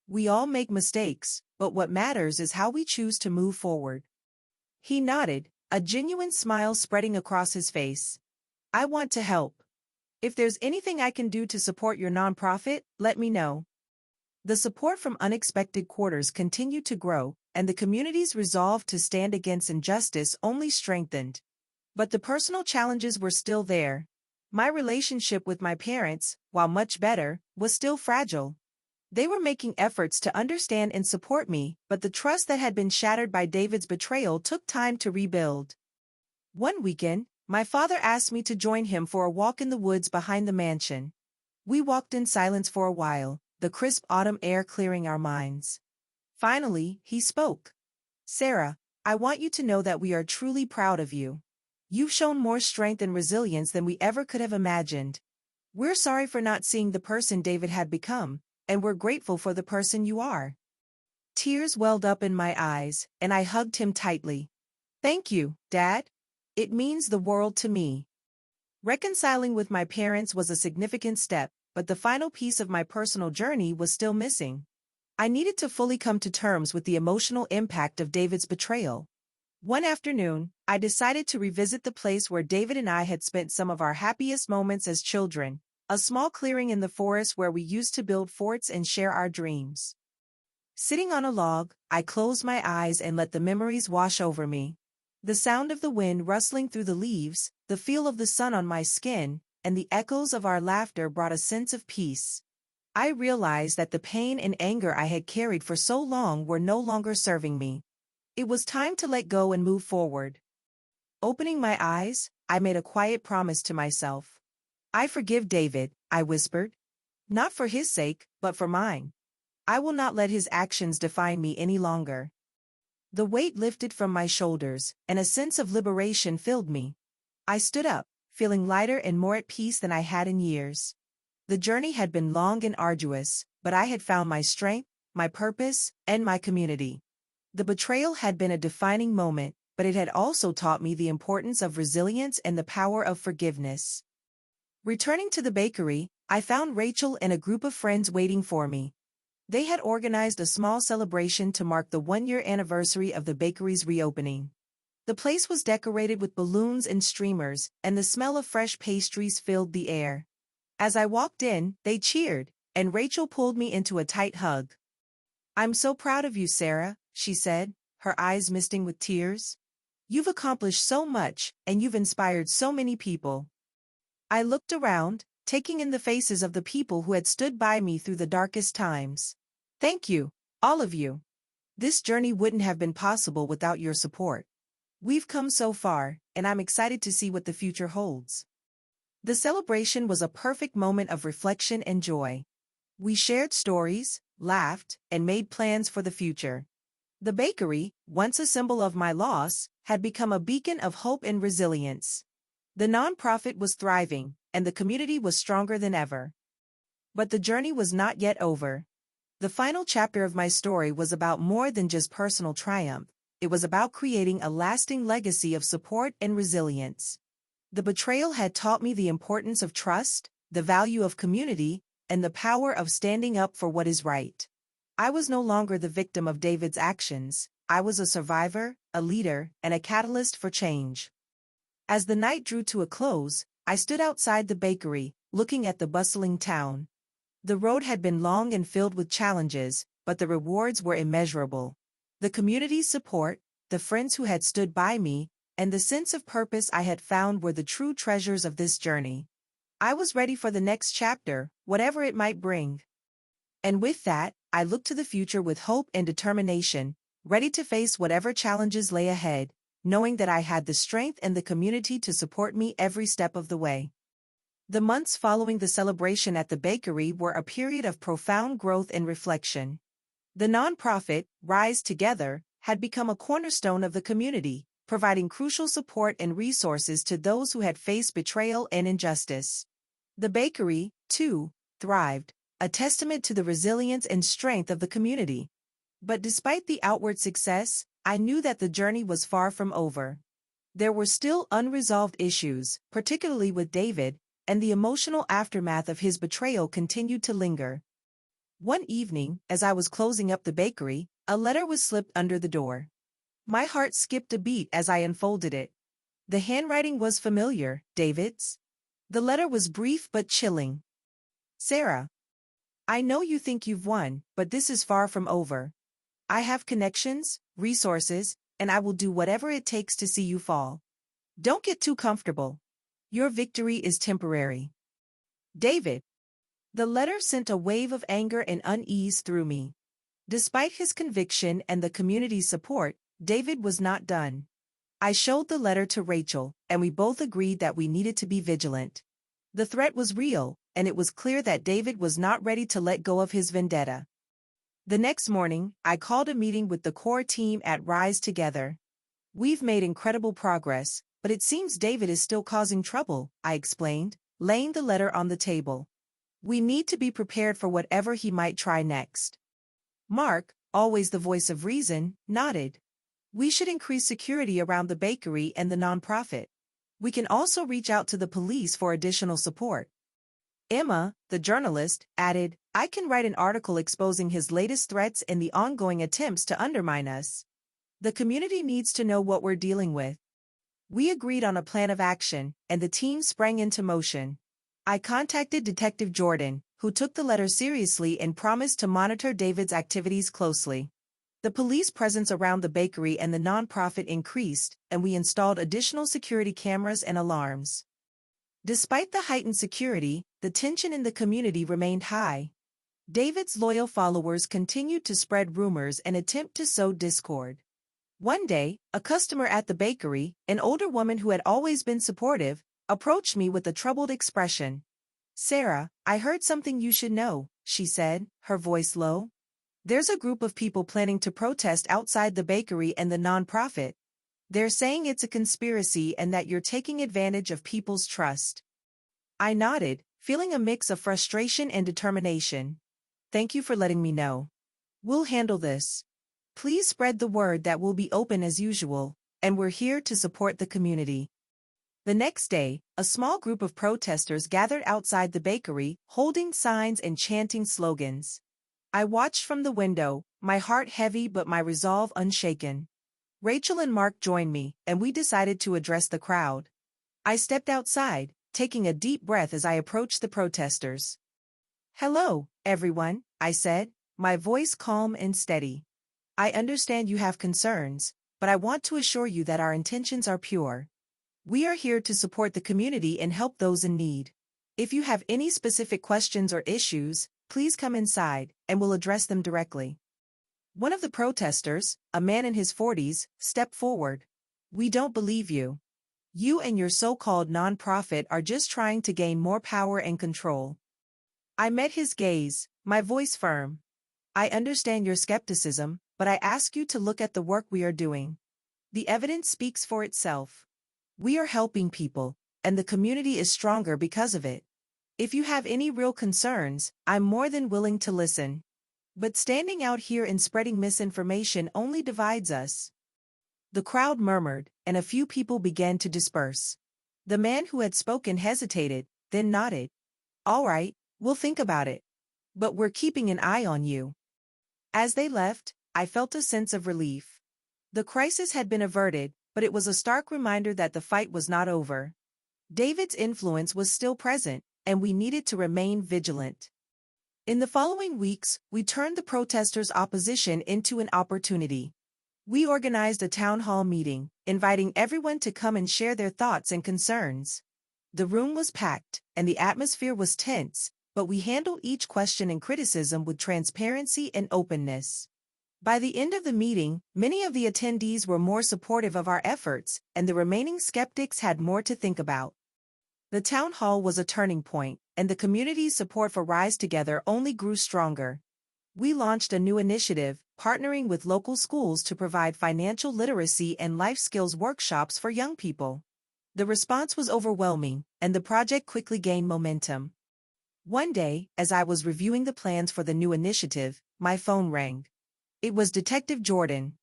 We all make mistakes, but what matters is how we choose to move forward." He nodded, a genuine smile spreading across his face. "I want to help. If there's anything I can do to support your nonprofit, let me know." The support from unexpected quarters continued to grow, and the community's resolve to stand against injustice only strengthened. But the personal challenges were still there. My relationship with my parents, while much better, was still fragile. They were making efforts to understand and support me, but the trust that had been shattered by David's betrayal took time to rebuild. One weekend, my father asked me to join him for a walk in the woods behind the mansion. We walked in silence for a while, the crisp autumn air clearing our minds. Finally, he spoke. "Sarah, I want you to know that we are truly proud of you. You've shown more strength and resilience than we ever could have imagined. We're sorry for not seeing the person David had become, and we're grateful for the person you are." Tears welled up in my eyes, and I hugged him tightly. "Thank you, Dad. It means the world to me." Reconciling with my parents was a significant step, but the final piece of my personal journey was still missing. I needed to fully come to terms with the emotional impact of David's betrayal. One afternoon, I decided to revisit the place where David and I had spent some of our happiest moments as children, a small clearing in the forest where we used to build forts and share our dreams. Sitting on a log, I closed my eyes and let the memories wash over me. The sound of the wind rustling through the leaves, the feel of the sun on my skin, and the echoes of our laughter brought a sense of peace. I realized that the pain and anger I had carried for so long were no longer serving me. It was time to let go and move forward. Opening my eyes, I made a quiet promise to myself. "I forgive David," I whispered. "Not for his sake, but for mine. I will not let his actions define me any longer." The weight lifted from my shoulders, and a sense of liberation filled me. I stood up, feeling lighter and more at peace than I had in years. The journey had been long and arduous, but I had found my strength, my purpose, and my community. The betrayal had been a defining moment, but it had also taught me the importance of resilience and the power of forgiveness. Returning to the bakery, I found Rachel and a group of friends waiting for me. They had organized a small celebration to mark the one-year anniversary of the bakery's reopening. The place was decorated with balloons and streamers, and the smell of fresh pastries filled the air. As I walked in, they cheered, and Rachel pulled me into a tight hug. "I'm so proud of you, Sarah," she said, her eyes misting with tears. "You've accomplished so much, and you've inspired so many people." I looked around, taking in the faces of the people who had stood by me through the darkest times. "Thank you, all of you. This journey wouldn't have been possible without your support. We've come so far, and I'm excited to see what the future holds." The celebration was a perfect moment of reflection and joy. We shared stories, laughed, and made plans for the future. The bakery, once a symbol of my loss, had become a beacon of hope and resilience. The nonprofit was thriving, and the community was stronger than ever. But the journey was not yet over. The final chapter of my story was about more than just personal triumph. It was about creating a lasting legacy of support and resilience. The betrayal had taught me the importance of trust, the value of community, and the power of standing up for what is right. I was no longer the victim of David's actions. I was a survivor, a leader, and a catalyst for change. As the night drew to a close, I stood outside the bakery, looking at the bustling town. The road had been long and filled with challenges, but the rewards were immeasurable. The community's support, the friends who had stood by me, and the sense of purpose I had found were the true treasures of this journey. I was ready for the next chapter, whatever it might bring. And with that, I looked to the future with hope and determination, ready to face whatever challenges lay ahead. knowing that I had the strength and the community to support me every step of the way. The months following the celebration at the bakery were a period of profound growth and reflection. The nonprofit, Rise Together, had become a cornerstone of the community, providing crucial support and resources to those who had faced betrayal and injustice. The bakery, too, thrived, a testament to the resilience and strength of the community. But despite the outward success, I knew that the journey was far from over. There were still unresolved issues, particularly with David, and the emotional aftermath of his betrayal continued to linger. One evening, as I was closing up the bakery, a letter was slipped under the door. My heart skipped a beat as I unfolded it. The handwriting was familiar, David's. The letter was brief but chilling. Sarah, I know you think you've won, but this is far from over. I have connections, resources, and I will do whatever it takes to see you fall. Don't get too comfortable. Your victory is temporary. David. The letter sent a wave of anger and unease through me. Despite his conviction and the community's support, David was not done. I showed the letter to Rachel, and we both agreed that we needed to be vigilant. The threat was real, and it was clear that David was not ready to let go of his vendetta. The next morning, I called a meeting with the core team at Rise Together. We've made incredible progress, but it seems David is still causing trouble, I explained, laying the letter on the table. We need to be prepared for whatever he might try next. Mark, always the voice of reason, nodded. We should increase security around the bakery and the nonprofit. We can also reach out to the police for additional support. Emma, the journalist, added, I can write an article exposing his latest threats and the ongoing attempts to undermine us. The community needs to know what we're dealing with. We agreed on a plan of action, and the team sprang into motion. I contacted Detective Jordan, who took the letter seriously and promised to monitor David's activities closely. The police presence around the bakery and the nonprofit increased, and we installed additional security cameras and alarms. Despite the heightened security, the tension in the community remained high. David's loyal followers continued to spread rumors and attempt to sow discord. One day, a customer at the bakery, an older woman who had always been supportive, approached me with a troubled expression. Sarah, I heard something you should know, she said, her voice low. There's a group of people planning to protest outside the bakery and the nonprofit. They're saying it's a conspiracy and that you're taking advantage of people's trust. I nodded, feeling a mix of frustration and determination. Thank you for letting me know. We'll handle this. Please spread the word that we'll be open as usual, and we're here to support the community. The next day, a small group of protesters gathered outside the bakery, holding signs and chanting slogans. I watched from the window, my heart heavy but my resolve unshaken. Rachel and Mark joined me, and we decided to address the crowd. I stepped outside, taking a deep breath as I approached the protesters. Hello, everyone, I said, my voice calm and steady. I understand you have concerns, but I want to assure you that our intentions are pure. We are here to support the community and help those in need. If you have any specific questions or issues, please come inside, and we'll address them directly. One of the protesters, a man in his 40s, stepped forward. We don't believe you. You and your so-called nonprofit are just trying to gain more power and control. I met his gaze, my voice firm. I understand your skepticism, but I ask you to look at the work we are doing. The evidence speaks for itself. We are helping people, and the community is stronger because of it. If you have any real concerns, I'm more than willing to listen. But standing out here and spreading misinformation only divides us. The crowd murmured, and a few people began to disperse. The man who had spoken hesitated, then nodded. All right, we'll think about it. But we're keeping an eye on you. As they left, I felt a sense of relief. The crisis had been averted, but it was a stark reminder that the fight was not over. David's influence was still present, and we needed to remain vigilant. In the following weeks, we turned the protesters' opposition into an opportunity. We organized a town hall meeting, inviting everyone to come and share their thoughts and concerns. The room was packed, and the atmosphere was tense, but we handled each question and criticism with transparency and openness. By the end of the meeting, many of the attendees were more supportive of our efforts, and the remaining skeptics had more to think about. The town hall was a turning point, and the community's support for Rise Together only grew stronger. We launched a new initiative, partnering with local schools to provide financial literacy and life skills workshops for young people. The response was overwhelming, and the project quickly gained momentum. One day, as I was reviewing the plans for the new initiative, my phone rang. It was Detective Jordan.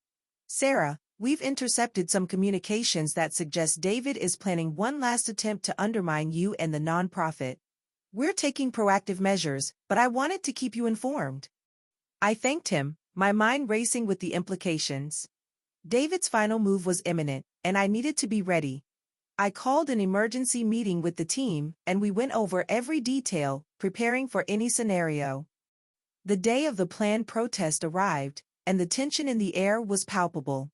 "Sarah, we've intercepted some communications that suggest David is planning one last attempt to undermine you and the nonprofit. We're taking proactive measures, but I wanted to keep you informed." I thanked him, my mind racing with the implications. David's final move was imminent, and I needed to be ready. I called an emergency meeting with the team, and we went over every detail, preparing for any scenario. The day of the planned protest arrived, and the tension in the air was palpable.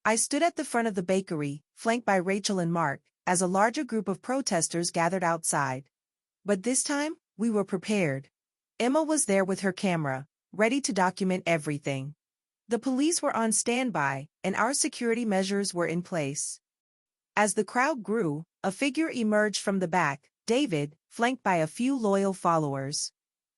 I stood at the front of the bakery, flanked by Rachel and Mark, as a larger group of protesters gathered outside. But this time, we were prepared. Emma was there with her camera, ready to document everything. The police were on standby, and our security measures were in place. As the crowd grew, a figure emerged from the back, David, flanked by a few loyal followers.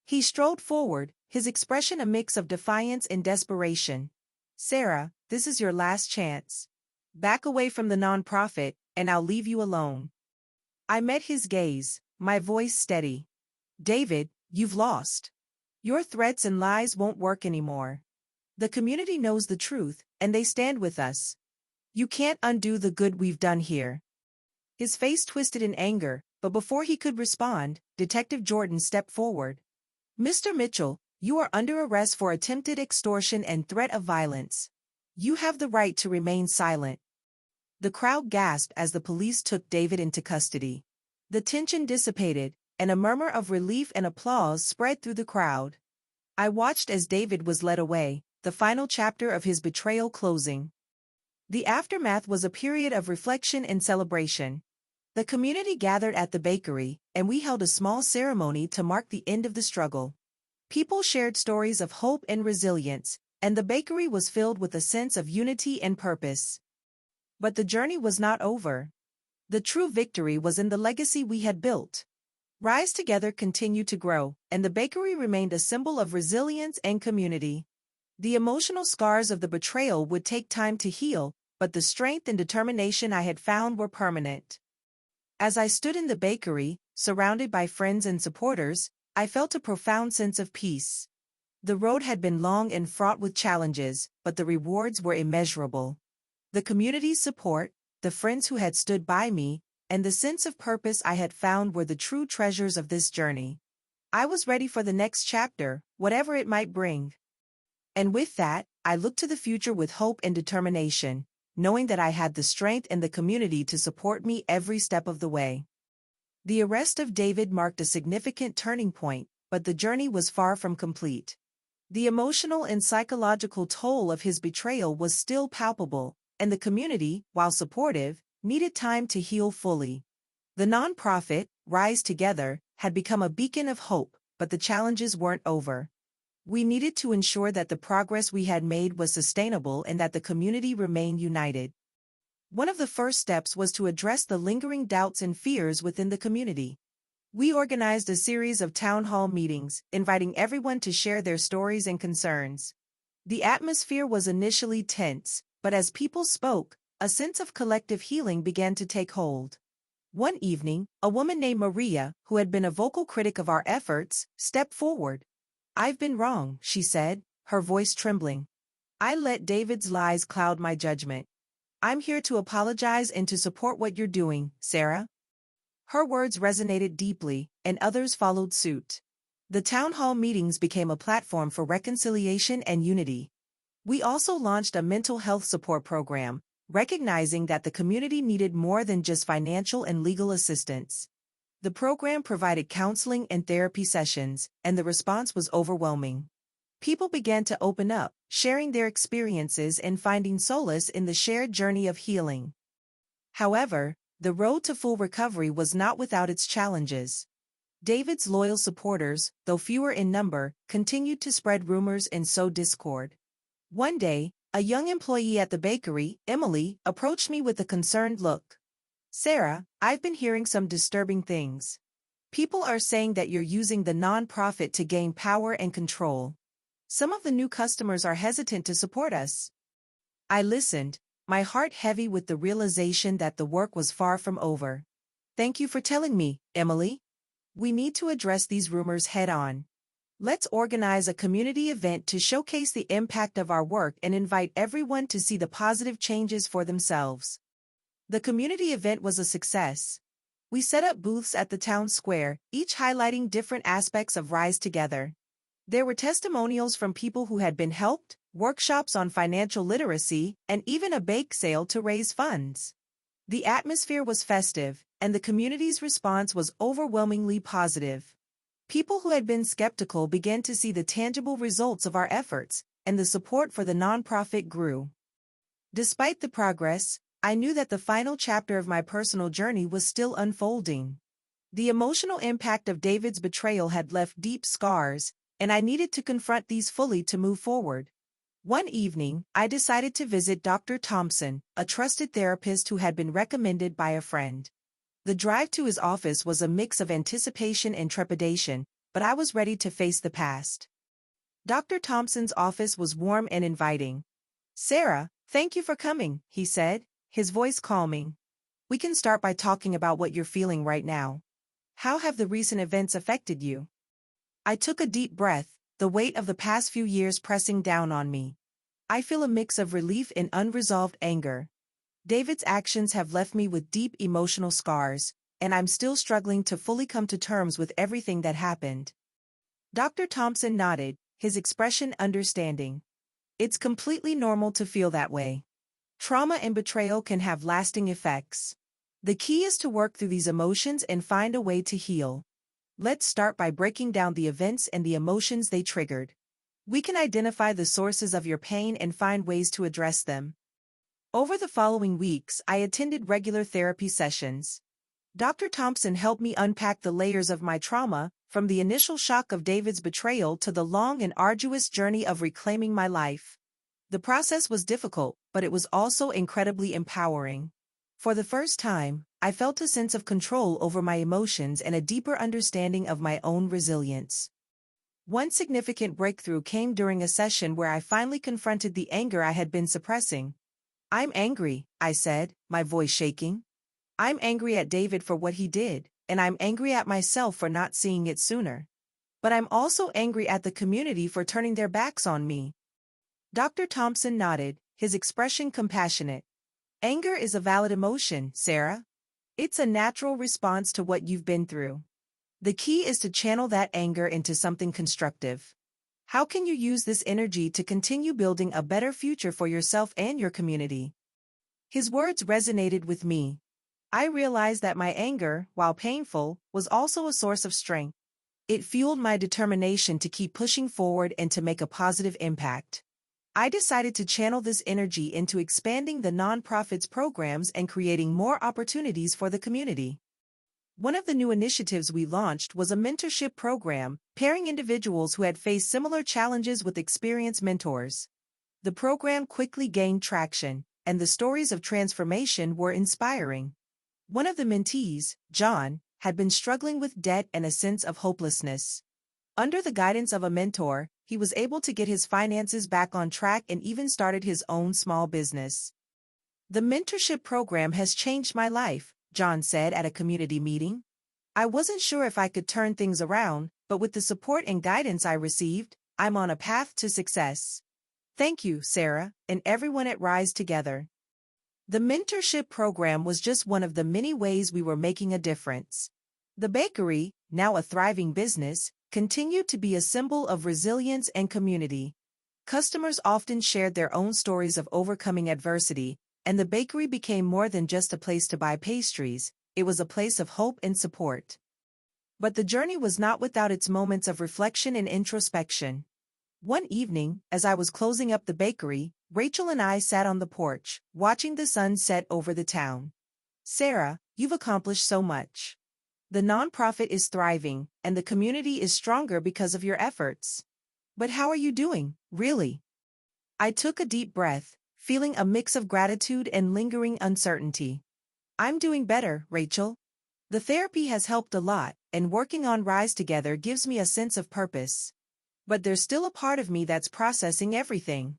He strolled forward, his expression a mix of defiance and desperation. "Sarah, this is your last chance. Back away from the nonprofit, and I'll leave you alone." I met his gaze, my voice steady. "David, you've lost. Your threats and lies won't work anymore. The community knows the truth, and they stand with us. You can't undo the good we've done here." His face twisted in anger, but before he could respond, Detective Jordan stepped forward. "Mr. Mitchell, you are under arrest for attempted extortion and threat of violence. You have the right to remain silent." The crowd gasped as the police took David into custody. The tension dissipated, and a murmur of relief and applause spread through the crowd. I watched as David was led away, the final chapter of his betrayal closing. The aftermath was a period of reflection and celebration. The community gathered at the bakery, and we held a small ceremony to mark the end of the struggle. People shared stories of hope and resilience, and the bakery was filled with a sense of unity and purpose. But the journey was not over. The true victory was in the legacy we had built. Rise Together continued to grow, and the bakery remained a symbol of resilience and community. The emotional scars of the betrayal would take time to heal, but the strength and determination I had found were permanent. As I stood in the bakery, surrounded by friends and supporters, I felt a profound sense of peace. The road had been long and fraught with challenges, but the rewards were immeasurable. The community's support, the friends who had stood by me, and the sense of purpose I had found were the true treasures of this journey. I was ready for the next chapter, whatever it might bring. And with that, I looked to the future with hope and determination, knowing that I had the strength and the community to support me every step of the way. The arrest of David marked a significant turning point, but the journey was far from complete. The emotional and psychological toll of his betrayal was still palpable, and the community, while supportive, needed time to heal fully. The nonprofit, Rise Together, had become a beacon of hope, but the challenges weren't over. We needed to ensure that the progress we had made was sustainable and that the community remained united. One of the first steps was to address the lingering doubts and fears within the community. We organized a series of town hall meetings, inviting everyone to share their stories and concerns. The atmosphere was initially tense, but as people spoke, a sense of collective healing began to take hold. One evening, a woman named Maria, who had been a vocal critic of our efforts, stepped forward. "I've been wrong," she said, her voice trembling. "I let David's lies cloud my judgment. I'm here to apologize and to support what you're doing, Sarah." Her words resonated deeply, and others followed suit. The town hall meetings became a platform for reconciliation and unity. We also launched a mental health support program, recognizing that the community needed more than just financial and legal assistance. The program provided counseling and therapy sessions, and the response was overwhelming. People began to open up, sharing their experiences and finding solace in the shared journey of healing. However, the road to full recovery was not without its challenges. David's loyal supporters, though fewer in number, continued to spread rumors and sow discord. One day, a young employee at the bakery, Emily, approached me with a concerned look. Sarah, I've been hearing some disturbing things. People are saying that you're using the nonprofit to gain power and control. Some of the new customers are hesitant to support us. I listened, my heart heavy with the realization that the work was far from over. Thank you for telling me, Emily. We need to address these rumors head on. Let's organize a community event to showcase the impact of our work and invite everyone to see the positive changes for themselves. The community event was a success. We set up booths at the town square, each highlighting different aspects of Rise Together. There were testimonials from people who had been helped, workshops on financial literacy, and even a bake sale to raise funds. The atmosphere was festive, and the community's response was overwhelmingly positive. People who had been skeptical began to see the tangible results of our efforts, and the support for the nonprofit grew. Despite the progress, I knew that the final chapter of my personal journey was still unfolding. The emotional impact of David's betrayal had left deep scars, and I needed to confront these fully to move forward. One evening, I decided to visit Dr. Thompson, a trusted therapist who had been recommended by a friend. The drive to his office was a mix of anticipation and trepidation, but I was ready to face the past. Dr. Thompson's office was warm and inviting. "Sarah, thank you for coming," he said, his voice calming. "We can start by talking about what you're feeling right now. How have the recent events affected you?" I took a deep breath, the weight of the past few years pressing down on me. I feel a mix of relief and unresolved anger. David's actions have left me with deep emotional scars, and I'm still struggling to fully come to terms with everything that happened. Dr. Thompson nodded, his expression understanding. "It's completely normal to feel that way. Trauma and betrayal can have lasting effects. The key is to work through these emotions and find a way to heal. Let's start by breaking down the events and the emotions they triggered. We can identify the sources of your pain and find ways to address them." Over the following weeks, I attended regular therapy sessions. Dr. Thompson helped me unpack the layers of my trauma, from the initial shock of David's betrayal to the long and arduous journey of reclaiming my life. The process was difficult, but it was also incredibly empowering. For the first time, I felt a sense of control over my emotions and a deeper understanding of my own resilience. One significant breakthrough came during a session where I finally confronted the anger I had been suppressing. "I'm angry," I said, my voice shaking. "I'm angry at David for what he did, and I'm angry at myself for not seeing it sooner. But I'm also angry at the community for turning their backs on me." Dr. Thompson nodded, his expression compassionate. "Anger is a valid emotion, Sarah. It's a natural response to what you've been through. The key is to channel that anger into something constructive. How can you use this energy to continue building a better future for yourself and your community?" His words resonated with me. I realized that my anger, while painful, was also a source of strength. It fueled my determination to keep pushing forward and to make a positive impact. I decided to channel this energy into expanding the nonprofit's programs and creating more opportunities for the community. One of the new initiatives we launched was a mentorship program, pairing individuals who had faced similar challenges with experienced mentors. The program quickly gained traction, and the stories of transformation were inspiring. One of the mentees, John, had been struggling with debt and a sense of hopelessness. Under the guidance of a mentor, he was able to get his finances back on track and even started his own small business. "The mentorship program has changed my life," John said at a community meeting. "I wasn't sure if I could turn things around, but with the support and guidance I received, I'm on a path to success. Thank you, Sarah, and everyone at Rise Together." The mentorship program was just one of the many ways we were making a difference. The bakery, now a thriving business, continued to be a symbol of resilience and community. Customers often shared their own stories of overcoming adversity, and the bakery became more than just a place to buy pastries, it was a place of hope and support. But the journey was not without its moments of reflection and introspection. One evening, as I was closing up the bakery, Rachel and I sat on the porch, watching the sun set over the town. "Sarah, you've accomplished so much. The nonprofit is thriving, and the community is stronger because of your efforts. But how are you doing, really?" I took a deep breath, feeling a mix of gratitude and lingering uncertainty. I'm doing better, Rachel. The therapy has helped a lot, and working on Rise Together gives me a sense of purpose. But there's still a part of me that's processing everything.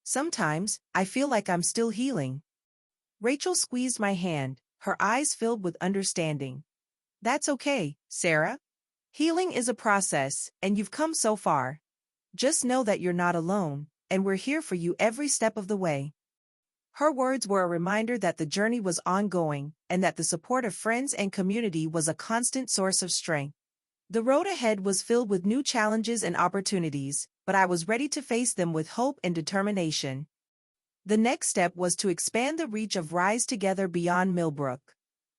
Sometimes, I feel like I'm still healing. Rachel squeezed my hand, her eyes filled with understanding. That's okay, Sarah. Healing is a process, and you've come so far. Just know that you're not alone, and we're here for you every step of the way. Her words were a reminder that the journey was ongoing, and that the support of friends and community was a constant source of strength. The road ahead was filled with new challenges and opportunities, but I was ready to face them with hope and determination. The next step was to expand the reach of Rise Together beyond Millbrook.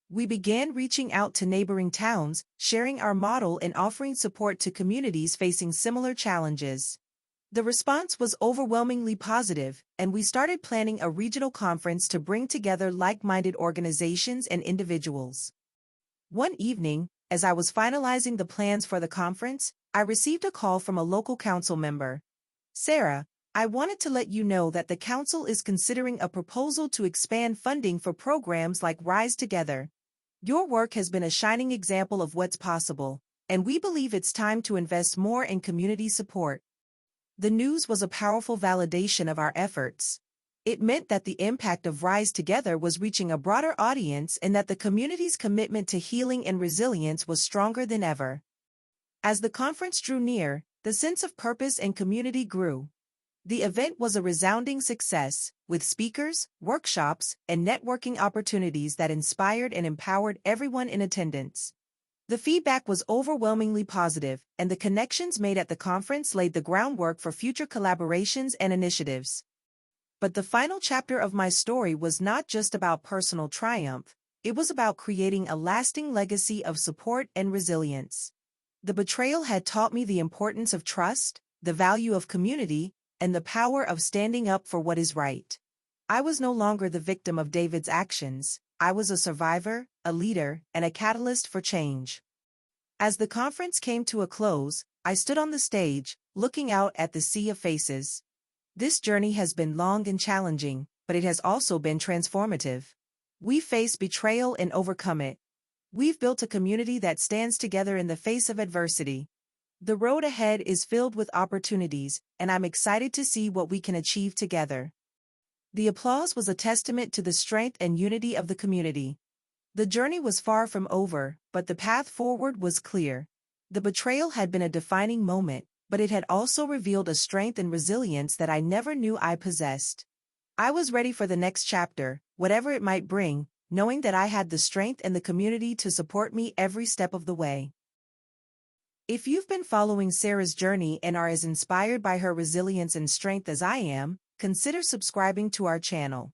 We began reaching out to neighboring towns, sharing our model and offering support to communities facing similar challenges. The response was overwhelmingly positive, and we started planning a regional conference to bring together like-minded organizations and individuals. One evening, as I was finalizing the plans for the conference, I received a call from a local council member. Sarah, I wanted to let you know that the council is considering a proposal to expand funding for programs like Rise Together. Your work has been a shining example of what's possible, and we believe it's time to invest more in community support. The news was a powerful validation of our efforts. It meant that the impact of Rise Together was reaching a broader audience and that the community's commitment to healing and resilience was stronger than ever. As the conference drew near, the sense of purpose and community grew. The event was a resounding success, with speakers, workshops, and networking opportunities that inspired and empowered everyone in attendance. The feedback was overwhelmingly positive, and the connections made at the conference laid the groundwork for future collaborations and initiatives. But the final chapter of my story was not just about personal triumph, it was about creating a lasting legacy of support and resilience. The betrayal had taught me the importance of trust, the value of community, and the power of standing up for what is right. I was no longer the victim of David's actions, I was a survivor, a leader, and a catalyst for change. As the conference came to a close, I stood on the stage, looking out at the sea of faces. This journey has been long and challenging, but it has also been transformative. We've faced betrayal and overcome it. We've built a community that stands together in the face of adversity. The road ahead is filled with opportunities, and I'm excited to see what we can achieve together. The applause was a testament to the strength and unity of the community. The journey was far from over, but the path forward was clear. The betrayal had been a defining moment, but it had also revealed a strength and resilience that I never knew I possessed. I was ready for the next chapter, whatever it might bring, knowing that I had the strength and the community to support me every step of the way. If you've been following Sarah's journey and are as inspired by her resilience and strength as I am, consider subscribing to our channel.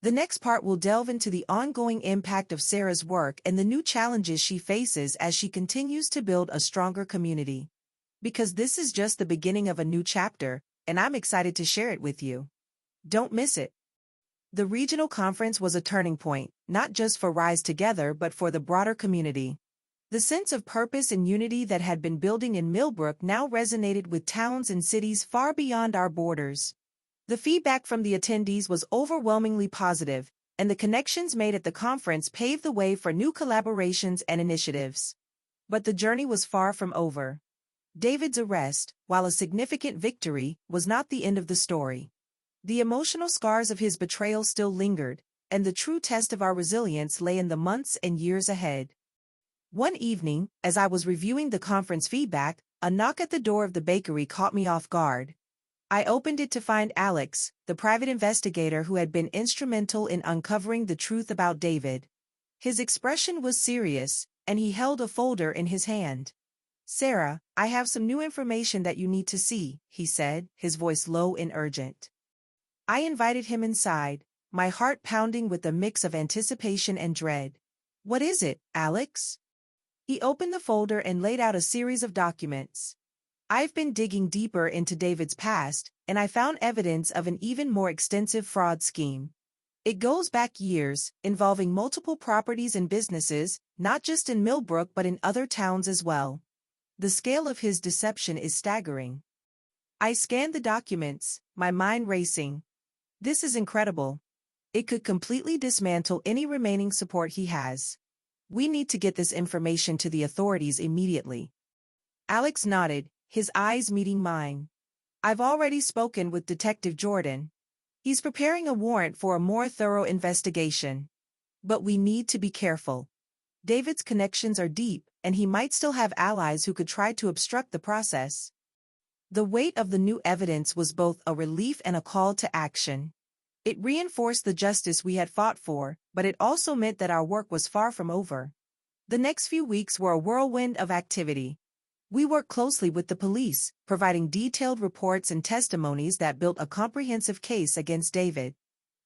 The next part will delve into the ongoing impact of Sarah's work and the new challenges she faces as she continues to build a stronger community. Because this is just the beginning of a new chapter, and I'm excited to share it with you. Don't miss it. The regional conference was a turning point, not just for Rise Together but for the broader community. The sense of purpose and unity that had been building in Millbrook now resonated with towns and cities far beyond our borders. The feedback from the attendees was overwhelmingly positive, and the connections made at the conference paved the way for new collaborations and initiatives. But the journey was far from over. David's arrest, while a significant victory, was not the end of the story. The emotional scars of his betrayal still lingered, and the true test of our resilience lay in the months and years ahead. One evening, as I was reviewing the conference feedback, a knock at the door of the bakery caught me off guard. I opened it to find Alex, the private investigator who had been instrumental in uncovering the truth about David. His expression was serious, and he held a folder in his hand. "Sarah, I have some new information that you need to see," he said, his voice low and urgent. I invited him inside, my heart pounding with a mix of anticipation and dread. "What is it, Alex?" He opened the folder and laid out a series of documents. "I've been digging deeper into David's past, and I found evidence of an even more extensive fraud scheme. It goes back years, involving multiple properties and businesses, not just in Millbrook but in other towns as well. The scale of his deception is staggering." I scanned the documents, my mind racing. This is incredible. It could completely dismantle any remaining support he has. We need to get this information to the authorities immediately. Alex nodded, his eyes meeting mine. I've already spoken with Detective Jordan. He's preparing a warrant for a more thorough investigation. But we need to be careful. David's connections are deep, and he might still have allies who could try to obstruct the process. The weight of the new evidence was both a relief and a call to action. It reinforced the justice we had fought for, but it also meant that our work was far from over. The next few weeks were a whirlwind of activity. We worked closely with the police, providing detailed reports and testimonies that built a comprehensive case against David.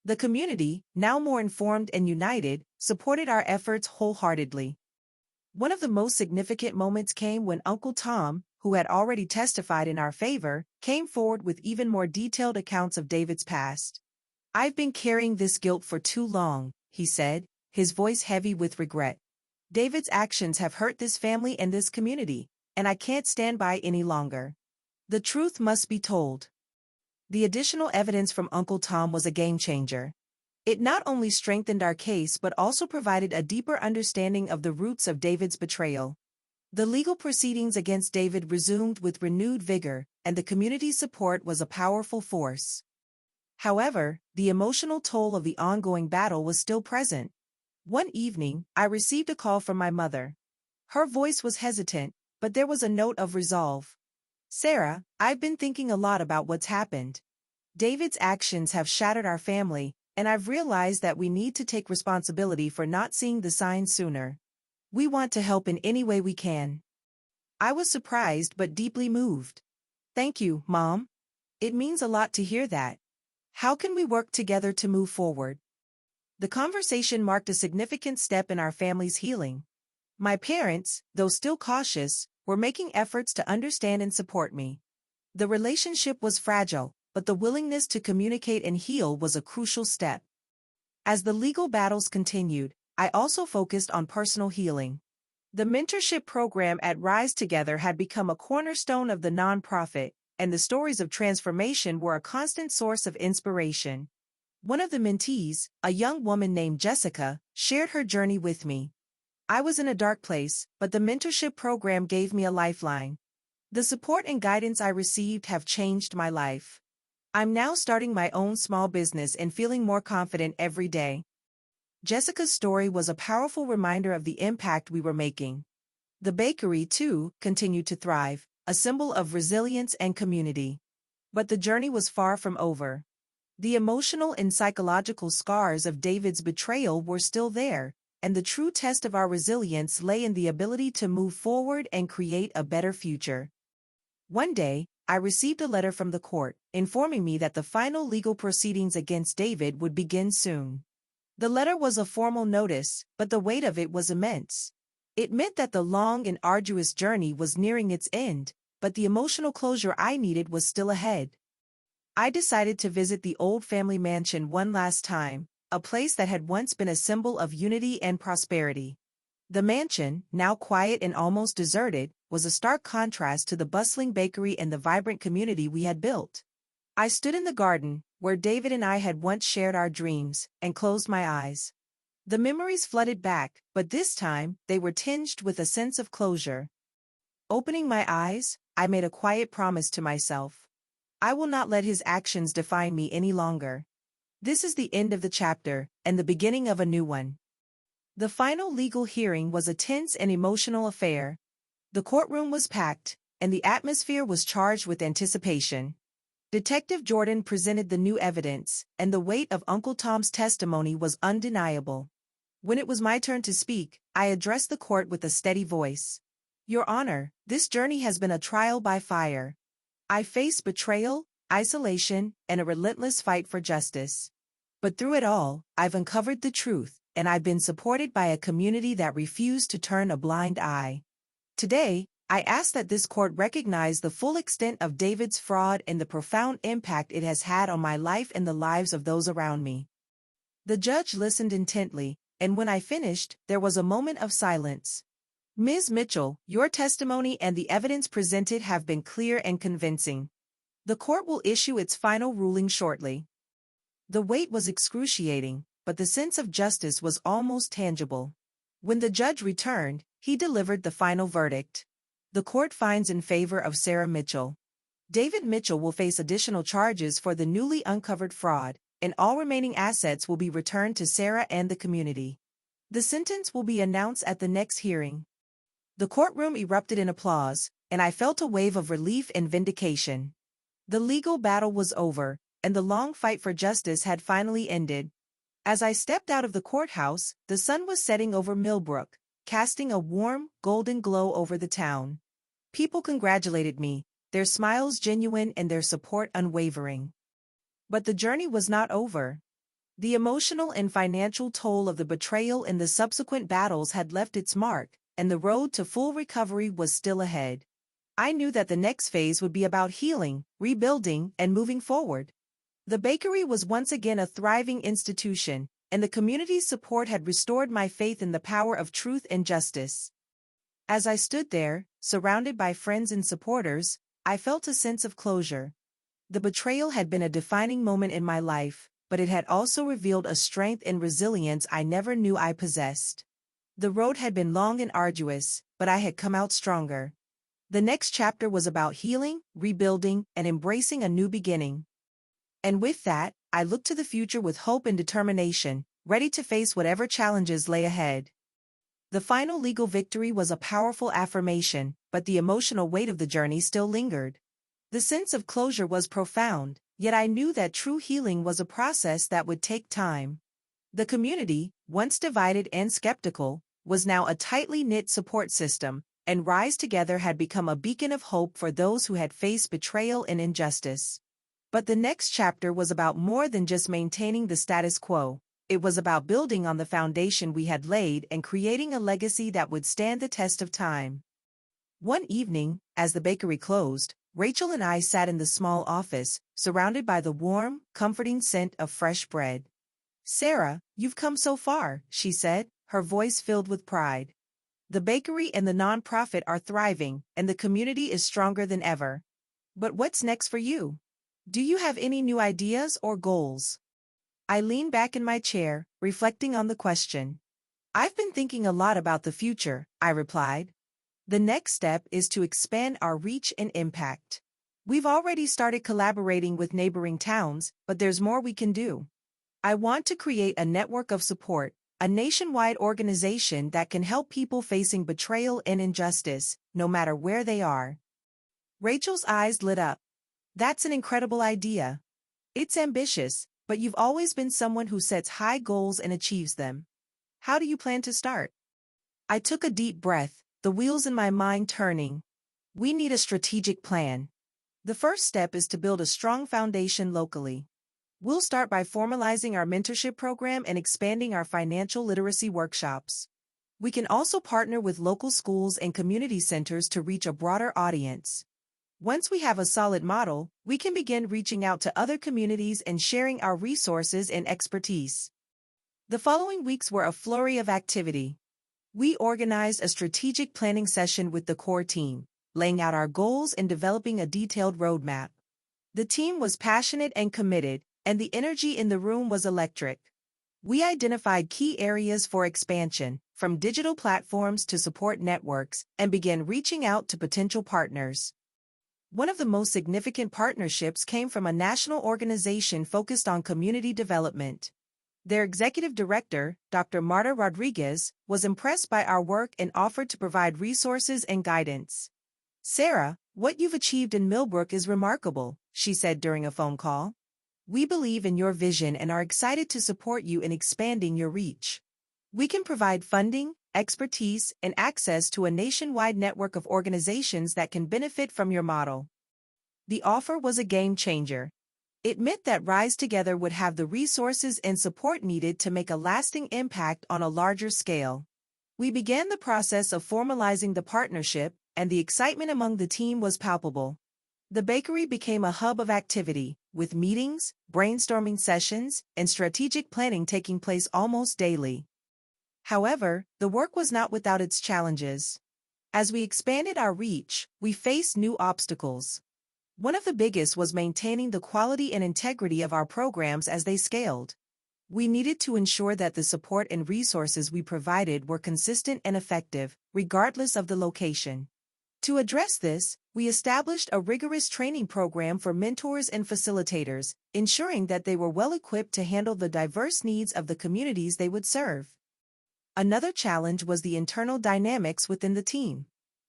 The community, now more informed and united, supported our efforts wholeheartedly. One of the most significant moments came when Uncle Tom, who had already testified in our favor, came forward with even more detailed accounts of David's past. "I've been carrying this guilt for too long," he said, his voice heavy with regret. "David's actions have hurt this family and this community, and I can't stand by any longer. The truth must be told." The additional evidence from Uncle Tom was a game-changer. It not only strengthened our case but also provided a deeper understanding of the roots of David's betrayal. The legal proceedings against David resumed with renewed vigor, and the community's support was a powerful force. However, the emotional toll of the ongoing battle was still present. One evening, I received a call from my mother. Her voice was hesitant, but there was a note of resolve. "Sarah, I've been thinking a lot about what's happened. David's actions have shattered our family, and I've realized that we need to take responsibility for not seeing the signs sooner. We want to help in any way we can." I was surprised but deeply moved. "Thank you, Mom. It means a lot to hear that. How can we work together to move forward?" The conversation marked a significant step in our family's healing. My parents, though still cautious, were making efforts to understand and support me. The relationship was fragile, but the willingness to communicate and heal was a crucial step. As the legal battles continued, I also focused on personal healing. The mentorship program at Rise Together had become a cornerstone of the nonprofit, and the stories of transformation were a constant source of inspiration. One of the mentees, a young woman named Jessica, shared her journey with me. "I was in a dark place, but the mentorship program gave me a lifeline. The support and guidance I received have changed my life. I'm now starting my own small business and feeling more confident every day." Jessica's story was a powerful reminder of the impact we were making. The bakery, too, continued to thrive, a symbol of resilience and community. But the journey was far from over. The emotional and psychological scars of David's betrayal were still there, and the true test of our resilience lay in the ability to move forward and create a better future. One day, I received a letter from the court, informing me that the final legal proceedings against David would begin soon. The letter was a formal notice, but the weight of it was immense. It meant that the long and arduous journey was nearing its end, but the emotional closure I needed was still ahead. I decided to visit the old family mansion one last time, a place that had once been a symbol of unity and prosperity. The mansion, now quiet and almost deserted, was a stark contrast to the bustling bakery and the vibrant community we had built. I stood in the garden, where David and I had once shared our dreams, and closed my eyes. The memories flooded back, but this time, they were tinged with a sense of closure. Opening my eyes, I made a quiet promise to myself. I will not let his actions define me any longer. This is the end of the chapter, and the beginning of a new one. The final legal hearing was a tense and emotional affair. The courtroom was packed, and the atmosphere was charged with anticipation. Detective Jordan presented the new evidence, and the weight of Uncle Tom's testimony was undeniable. When it was my turn to speak, I addressed the court with a steady voice. "Your Honor, this journey has been a trial by fire. I faced betrayal, isolation, and a relentless fight for justice. But through it all, I've uncovered the truth, and I've been supported by a community that refused to turn a blind eye. Today, I ask that this court recognize the full extent of David's fraud and the profound impact it has had on my life and the lives of those around me." The judge listened intently, and when I finished, there was a moment of silence. "Ms. Mitchell, your testimony and the evidence presented have been clear and convincing. The court will issue its final ruling shortly. The wait was excruciating, but the sense of justice was almost tangible. When the judge returned, he delivered the final verdict. The court finds in favor of Sarah Mitchell. David Mitchell will face additional charges for the newly uncovered fraud, and all remaining assets will be returned to Sarah and the community. The sentence will be announced at the next hearing. The courtroom erupted in applause, and I felt a wave of relief and vindication. The legal battle was over, and the long fight for justice had finally ended. As I stepped out of the courthouse, the sun was setting over Millbrook, casting a warm, golden glow over the town. People congratulated me, their smiles genuine and their support unwavering. But the journey was not over. The emotional and financial toll of the betrayal and the subsequent battles had left its mark, and the road to full recovery was still ahead. I knew that the next phase would be about healing, rebuilding, and moving forward. The bakery was once again a thriving institution, and the community's support had restored my faith in the power of truth and justice. As I stood there, surrounded by friends and supporters, I felt a sense of closure. The betrayal had been a defining moment in my life, but it had also revealed a strength and resilience I never knew I possessed. The road had been long and arduous, but I had come out stronger. The next chapter was about healing, rebuilding, and embracing a new beginning. And with that, I looked to the future with hope and determination, ready to face whatever challenges lay ahead. The final legal victory was a powerful affirmation, but the emotional weight of the journey still lingered. The sense of closure was profound, yet I knew that true healing was a process that would take time. The community, once divided and skeptical, was now a tightly knit support system, and Rise Together had become a beacon of hope for those who had faced betrayal and injustice. But the next chapter was about more than just maintaining the status quo. It was about building on the foundation we had laid and creating a legacy that would stand the test of time. One evening, as the bakery closed, Rachel and I sat in the small office, surrounded by the warm, comforting scent of fresh bread. "Sarah, you've come so far," she said, her voice filled with pride. "The bakery and the nonprofit are thriving, and the community is stronger than ever. But what's next for you? Do you have any new ideas or goals?" I leaned back in my chair, reflecting on the question. "I've been thinking a lot about the future," I replied. "The next step is to expand our reach and impact. We've already started collaborating with neighboring towns, but there's more we can do. I want to create a network of support, a nationwide organization that can help people facing betrayal and injustice, no matter where they are." Rachel's eyes lit up. "That's an incredible idea. It's ambitious, but you've always been someone who sets high goals and achieves them. How do you plan to start?" I took a deep breath, the wheels in my mind turning. We need a strategic plan. The first step is to build a strong foundation locally. We'll start by formalizing our mentorship program and expanding our financial literacy workshops. We can also partner with local schools and community centers to reach a broader audience. Once we have a solid model, we can begin reaching out to other communities and sharing our resources and expertise. The following weeks were a flurry of activity. We organized a strategic planning session with the core team, laying out our goals and developing a detailed roadmap. The team was passionate and committed, and the energy in the room was electric. We identified key areas for expansion, from digital platforms to support networks, and began reaching out to potential partners. One of the most significant partnerships came from a national organization focused on community development. Their executive director, Dr. Marta Rodriguez, was impressed by our work and offered to provide resources and guidance. "Sarah, what you've achieved in Millbrook is remarkable," she said during a phone call. "We believe in your vision and are excited to support you in expanding your reach. We can provide funding, expertise, and access to a nationwide network of organizations that can benefit from your model." The offer was a game changer. It meant that Rise Together would have the resources and support needed to make a lasting impact on a larger scale. We began the process of formalizing the partnership, and the excitement among the team was palpable. The bakery became a hub of activity, with meetings, brainstorming sessions, and strategic planning taking place almost daily. However, the work was not without its challenges. As we expanded our reach, we faced new obstacles. One of the biggest was maintaining the quality and integrity of our programs as they scaled. We needed to ensure that the support and resources we provided were consistent and effective, regardless of the location. To address this, we established a rigorous training program for mentors and facilitators, ensuring that they were well equipped to handle the diverse needs of the communities they would serve. Another challenge was the internal dynamics within the team.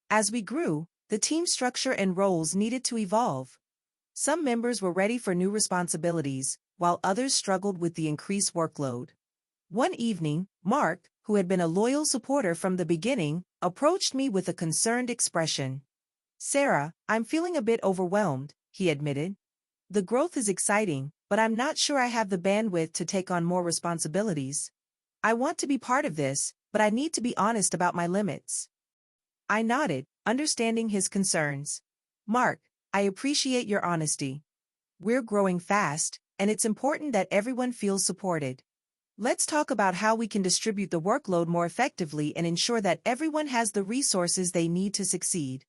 As we grew, the team structure and roles needed to evolve. Some members were ready for new responsibilities, while others struggled with the increased workload. One evening, Mark, who had been a loyal supporter from the beginning, approached me with a concerned expression. "Sarah, I'm feeling a bit overwhelmed," he admitted. "The growth is exciting, but I'm not sure I have the bandwidth to take on more responsibilities. I want to be part of this, but I need to be honest about my limits." I nodded, understanding his concerns. "Mark, I appreciate your honesty. We're growing fast, and it's important that everyone feels supported. Let's talk about how we can distribute the workload more effectively and ensure that everyone has the resources they need to succeed."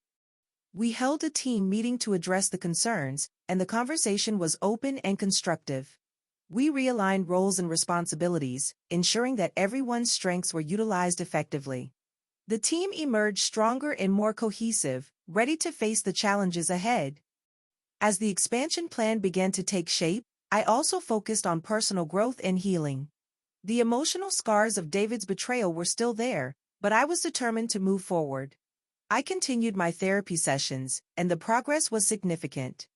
We held a team meeting to address the concerns, and the conversation was open and constructive. We realigned roles and responsibilities, ensuring that everyone's strengths were utilized effectively. The team emerged stronger and more cohesive, ready to face the challenges ahead. As the expansion plan began to take shape, I also focused on personal growth and healing. The emotional scars of David's betrayal were still there, but I was determined to move forward. I continued my therapy sessions, and the progress was significant.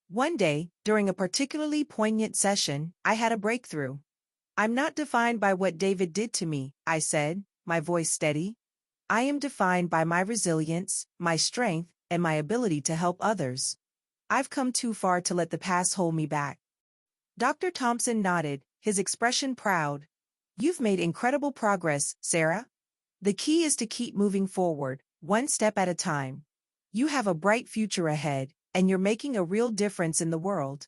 One day, during a particularly poignant session, I had a breakthrough. "I'm not defined by what David did to me," I said, my voice steady. "I am defined by my resilience, my strength, and my ability to help others. I've come too far to let the past hold me back." Dr. Thompson nodded, his expression proud. "You've made incredible progress, Sarah. The key is to keep moving forward, one step at a time. You have a bright future ahead, and you're making a real difference in the world."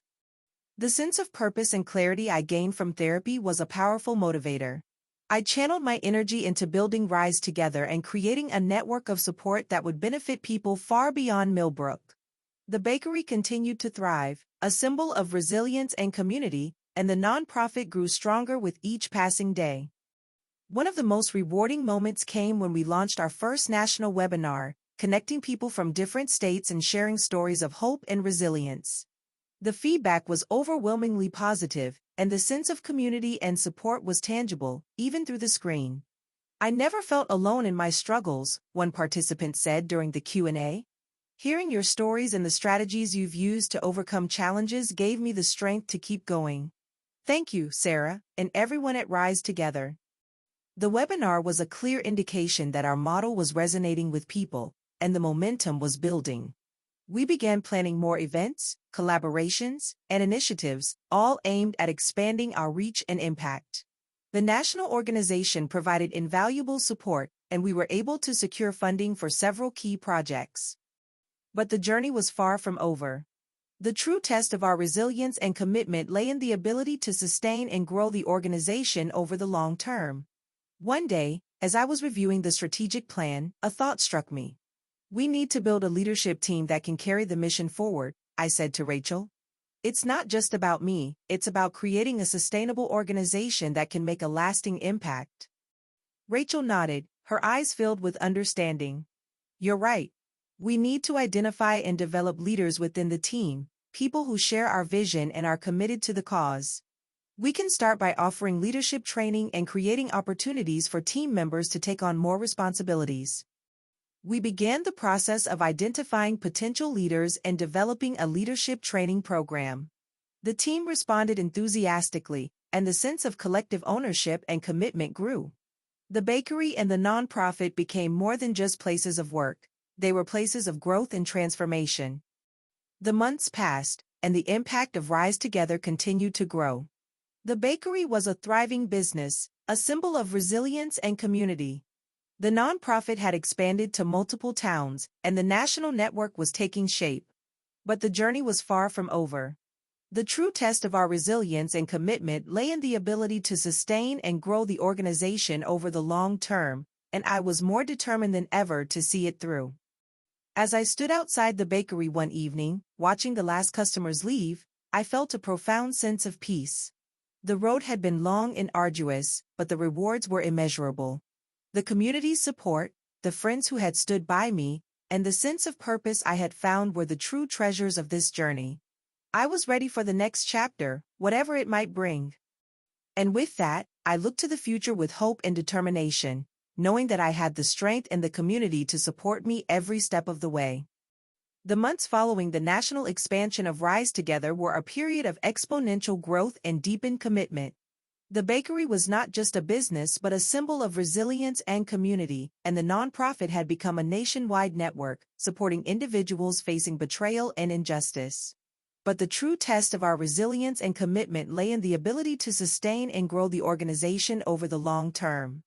The sense of purpose and clarity I gained from therapy was a powerful motivator. I channeled my energy into building Rise Together and creating a network of support that would benefit people far beyond Millbrook. The bakery continued to thrive, a symbol of resilience and community, and the nonprofit grew stronger with each passing day. One of the most rewarding moments came when we launched our first national webinar, connecting people from different states and sharing stories of hope and resilience. The feedback was overwhelmingly positive, and the sense of community and support was tangible, even through the screen. "I never felt alone in my struggles," one participant said during the Q&A. "Hearing your stories and the strategies you've used to overcome challenges gave me the strength to keep going. Thank you, Sarah, and everyone at Rise Together." The webinar was a clear indication that our model was resonating with people, and the momentum was building. We began planning more events, collaborations, and initiatives, all aimed at expanding our reach and impact. The national organization provided invaluable support, and we were able to secure funding for several key projects. But the journey was far from over. The true test of our resilience and commitment lay in the ability to sustain and grow the organization over the long term. One day, as I was reviewing the strategic plan, a thought struck me. "We need to build a leadership team that can carry the mission forward," I said to Rachel. "It's not just about me, it's about creating a sustainable organization that can make a lasting impact." Rachel nodded, her eyes filled with understanding. "You're right. We need to identify and develop leaders within the team, people who share our vision and are committed to the cause. We can start by offering leadership training and creating opportunities for team members to take on more responsibilities." We began the process of identifying potential leaders and developing a leadership training program. The team responded enthusiastically, and the sense of collective ownership and commitment grew. The bakery and the nonprofit became more than just places of work. They were places of growth and transformation. The months passed, and the impact of Rise Together continued to grow. The bakery was a thriving business, a symbol of resilience and community. The nonprofit had expanded to multiple towns, and the national network was taking shape. But the journey was far from over. The true test of our resilience and commitment lay in the ability to sustain and grow the organization over the long term, and I was more determined than ever to see it through. As I stood outside the bakery one evening, watching the last customers leave, I felt a profound sense of peace. The road had been long and arduous, but the rewards were immeasurable. The community's support, the friends who had stood by me, and the sense of purpose I had found were the true treasures of this journey. I was ready for the next chapter, whatever it might bring. And with that, I looked to the future with hope and determination, knowing that I had the strength and the community to support me every step of the way. The months following the national expansion of Rise Together were a period of exponential growth and deepened commitment. The bakery was not just a business but a symbol of resilience and community, and the nonprofit had become a nationwide network, supporting individuals facing betrayal and injustice. But the true test of our resilience and commitment lay in the ability to sustain and grow the organization over the long term.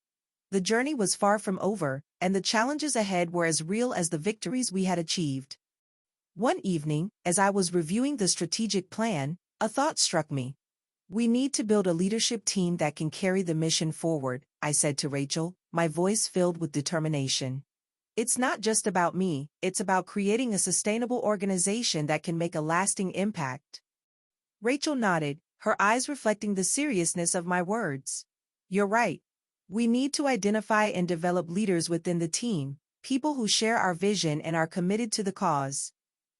The journey was far from over, and the challenges ahead were as real as the victories we had achieved. One evening, as I was reviewing the strategic plan, a thought struck me. We need to build a leadership team that can carry the mission forward, I said to Rachel, my voice filled with determination. It's not just about me, it's about creating a sustainable organization that can make a lasting impact. Rachel nodded, her eyes reflecting the seriousness of my words. You're right. We need to identify and develop leaders within the team, people who share our vision and are committed to the cause.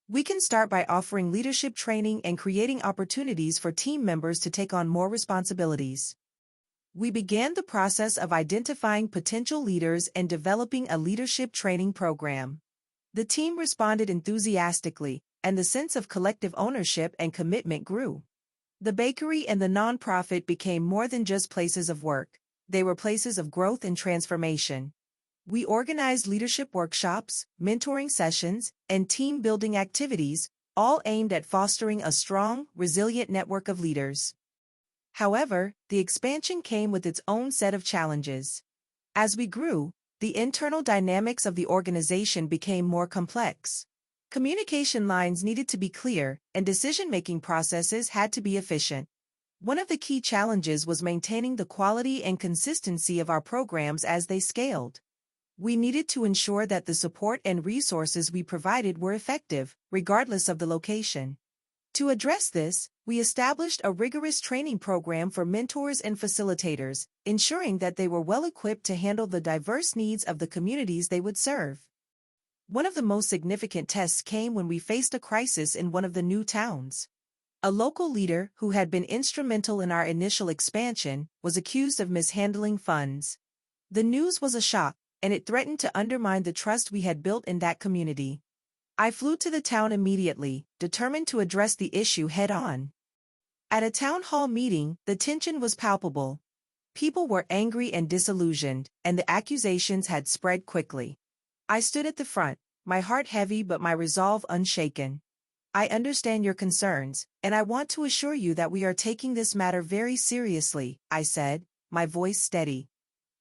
We can start by offering leadership training and creating opportunities for team members to take on more responsibilities. We began the process of identifying potential leaders and developing a leadership training program. The team responded enthusiastically, and the sense of collective ownership and commitment grew. The bakery and the nonprofit became more than just places of work. They were places of growth and transformation. We organized leadership workshops, mentoring sessions, and team-building activities, all aimed at fostering a strong, resilient network of leaders. However, the expansion came with its own set of challenges. As we grew, the internal dynamics of the organization became more complex. Communication lines needed to be clear, and decision-making processes had to be efficient. One of the key challenges was maintaining the quality and consistency of our programs as they scaled. We needed to ensure that the support and resources we provided were effective, regardless of the location. To address this, we established a rigorous training program for mentors and facilitators, ensuring that they were well-equipped to handle the diverse needs of the communities they would serve. One of the most significant tests came when we faced a crisis in one of the new towns. A local leader, who had been instrumental in our initial expansion, was accused of mishandling funds. The news was a shock, and it threatened to undermine the trust we had built in that community. I flew to the town immediately, determined to address the issue head-on. At a town hall meeting, the tension was palpable. People were angry and disillusioned, and the accusations had spread quickly. I stood at the front, my heart heavy but my resolve unshaken. I understand your concerns, and I want to assure you that we are taking this matter very seriously, I said, my voice steady.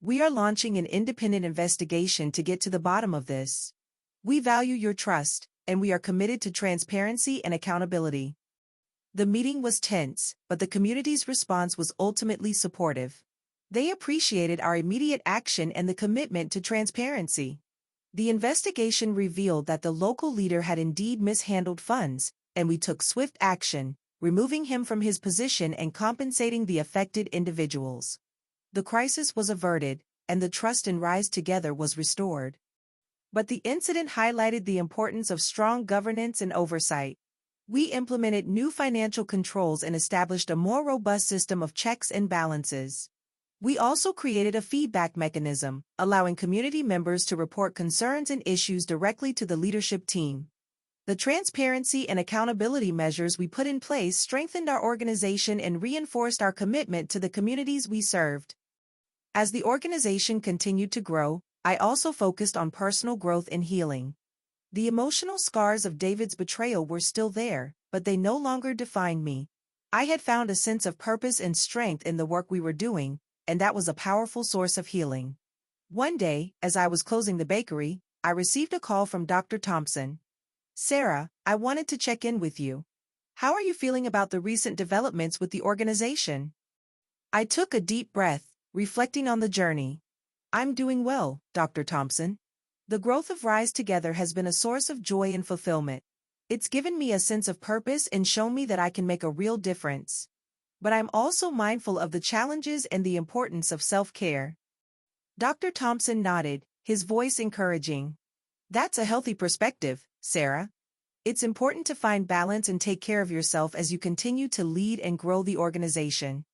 We are launching an independent investigation to get to the bottom of this. We value your trust, and we are committed to transparency and accountability. The meeting was tense, but the community's response was ultimately supportive. They appreciated our immediate action and the commitment to transparency. The investigation revealed that the local leader had indeed mishandled funds, and we took swift action, removing him from his position and compensating the affected individuals. The crisis was averted, and the trust in Rise Together was restored. But the incident highlighted the importance of strong governance and oversight. We implemented new financial controls and established a more robust system of checks and balances. We also created a feedback mechanism, allowing community members to report concerns and issues directly to the leadership team. The transparency and accountability measures we put in place strengthened our organization and reinforced our commitment to the communities we served. As the organization continued to grow, I also focused on personal growth and healing. The emotional scars of David's betrayal were still there, but they no longer defined me. I had found a sense of purpose and strength in the work we were doing, and that was a powerful source of healing. One day, as I was closing the bakery, I received a call from Dr. Thompson. Sarah, I wanted to check in with you. How are you feeling about the recent developments with the organization? I took a deep breath, reflecting on the journey. I'm doing well, Dr. Thompson. The growth of Rise Together has been a source of joy and fulfillment. It's given me a sense of purpose and shown me that I can make a real difference. But I'm also mindful of the challenges and the importance of self-care. Dr. Thompson nodded, his voice encouraging. That's a healthy perspective, Sarah. It's important to find balance and take care of yourself as you continue to lead and grow the organization.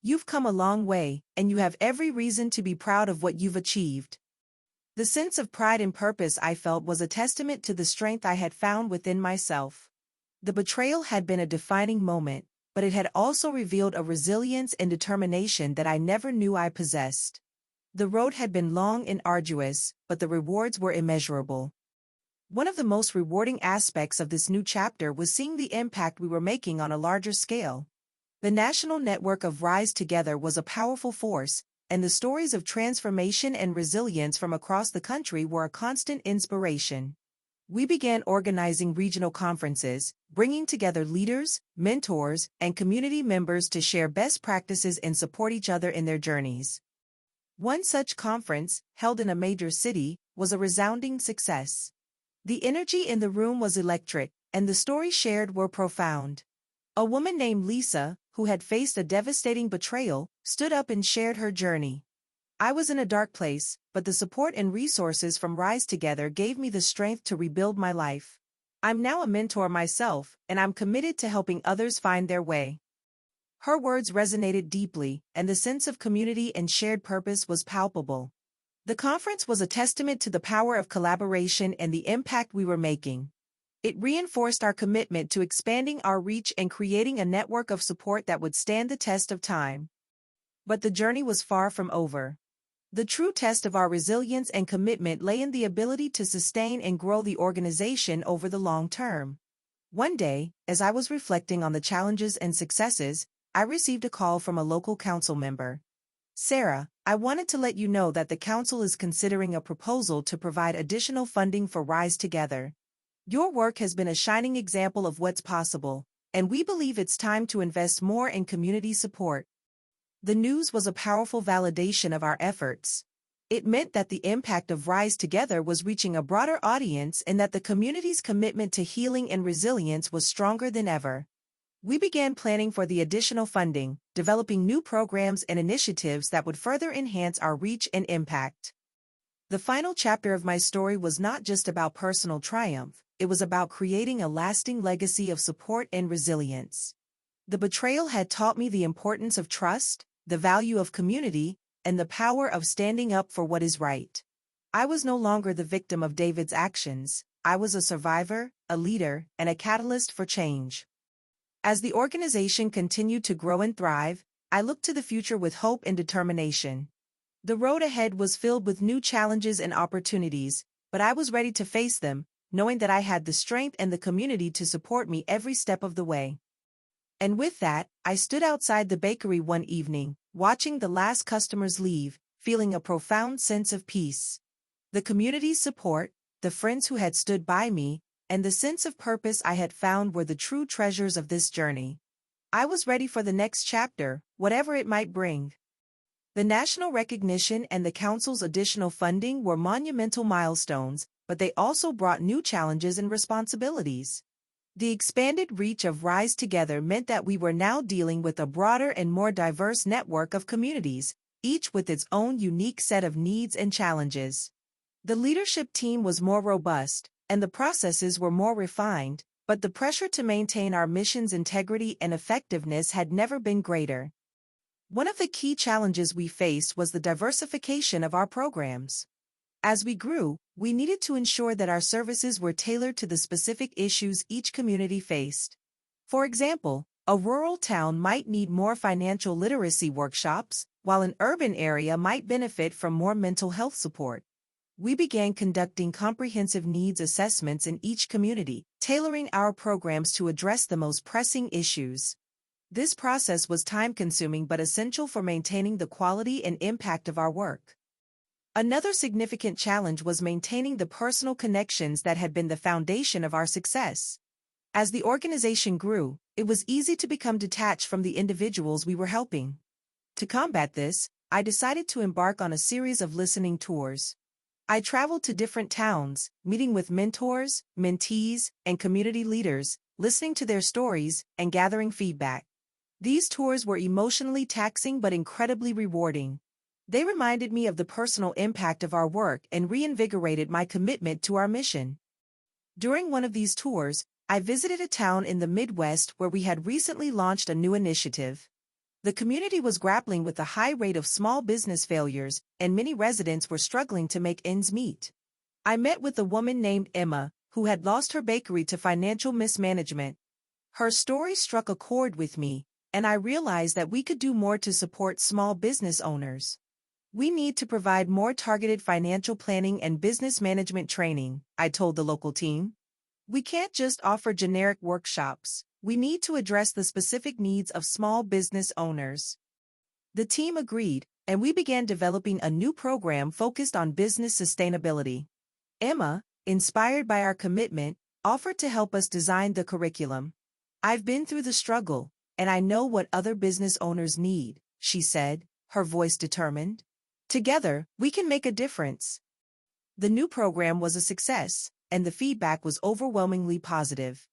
You've come a long way, and you have every reason to be proud of what you've achieved. The sense of pride and purpose I felt was a testament to the strength I had found within myself. The betrayal had been a defining moment, but it had also revealed a resilience and determination that I never knew I possessed. The road had been long and arduous, but the rewards were immeasurable. One of the most rewarding aspects of this new chapter was seeing the impact we were making on a larger scale. The national network of Rise Together was a powerful force, and the stories of transformation and resilience from across the country were a constant inspiration. We began organizing regional conferences, bringing together leaders, mentors, and community members to share best practices and support each other in their journeys. One such conference, held in a major city, was a resounding success. The energy in the room was electric, and the stories shared were profound. A woman named Lisa, who had faced a devastating betrayal, stood up and shared her journey. I was in a dark place, but the support and resources from Rise Together gave me the strength to rebuild my life. I'm now a mentor myself, and I'm committed to helping others find their way. Her words resonated deeply, and the sense of community and shared purpose was palpable. The conference was a testament to the power of collaboration and the impact we were making. It reinforced our commitment to expanding our reach and creating a network of support that would stand the test of time. But the journey was far from over. The true test of our resilience and commitment lay in the ability to sustain and grow the organization over the long term. One day, as I was reflecting on the challenges and successes, I received a call from a local council member. Sarah, I wanted to let you know that the council is considering a proposal to provide additional funding for Rise Together. Your work has been a shining example of what's possible, and we believe it's time to invest more in community support. The news was a powerful validation of our efforts. It meant that the impact of Rise Together was reaching a broader audience and that the community's commitment to healing and resilience was stronger than ever. We began planning for the additional funding, developing new programs and initiatives that would further enhance our reach and impact. The final chapter of my story was not just about personal triumph, it was about creating a lasting legacy of support and resilience. The betrayal had taught me the importance of trust, the value of community, and the power of standing up for what is right. I was no longer the victim of David's actions. I was a survivor, a leader, and a catalyst for change. As the organization continued to grow and thrive, I looked to the future with hope and determination. The road ahead was filled with new challenges and opportunities, but I was ready to face them, knowing that I had the strength and the community to support me every step of the way. And with that, I stood outside the bakery one evening, watching the last customers leave, feeling a profound sense of peace. The community's support, the friends who had stood by me, and the sense of purpose I had found were the true treasures of this journey. I was ready for the next chapter, whatever it might bring. The national recognition and the council's additional funding were monumental milestones, but they also brought new challenges and responsibilities. The expanded reach of Rise Together meant that we were now dealing with a broader and more diverse network of communities, each with its own unique set of needs and challenges. The leadership team was more robust, and the processes were more refined, but the pressure to maintain our mission's integrity and effectiveness had never been greater. One of the key challenges we faced was the diversification of our programs. As we grew, we needed to ensure that our services were tailored to the specific issues each community faced. For example, a rural town might need more financial literacy workshops, while an urban area might benefit from more mental health support. We began conducting comprehensive needs assessments in each community, tailoring our programs to address the most pressing issues. This process was time-consuming but essential for maintaining the quality and impact of our work. Another significant challenge was maintaining the personal connections that had been the foundation of our success. As the organization grew, it was easy to become detached from the individuals we were helping. To combat this, I decided to embark on a series of listening tours. I traveled to different towns, meeting with mentors, mentees, and community leaders, listening to their stories, and gathering feedback. These tours were emotionally taxing but incredibly rewarding. They reminded me of the personal impact of our work and reinvigorated my commitment to our mission. During one of these tours, I visited a town in the Midwest where we had recently launched a new initiative. The community was grappling with the high rate of small business failures, and many residents were struggling to make ends meet. I met with a woman named Emma, who had lost her bakery to financial mismanagement. Her story struck a chord with me, and I realized that we could do more to support small business owners. We need to provide more targeted financial planning and business management training, I told the local team. We can't just offer generic workshops. We need to address the specific needs of small business owners. The team agreed, and we began developing a new program focused on business sustainability. Emma, inspired by our commitment, offered to help us design the curriculum. I've been through the struggle, and I know what other business owners need, she said, her voice determined. Together, we can make a difference. The new program was a success, and the feedback was overwhelmingly positive.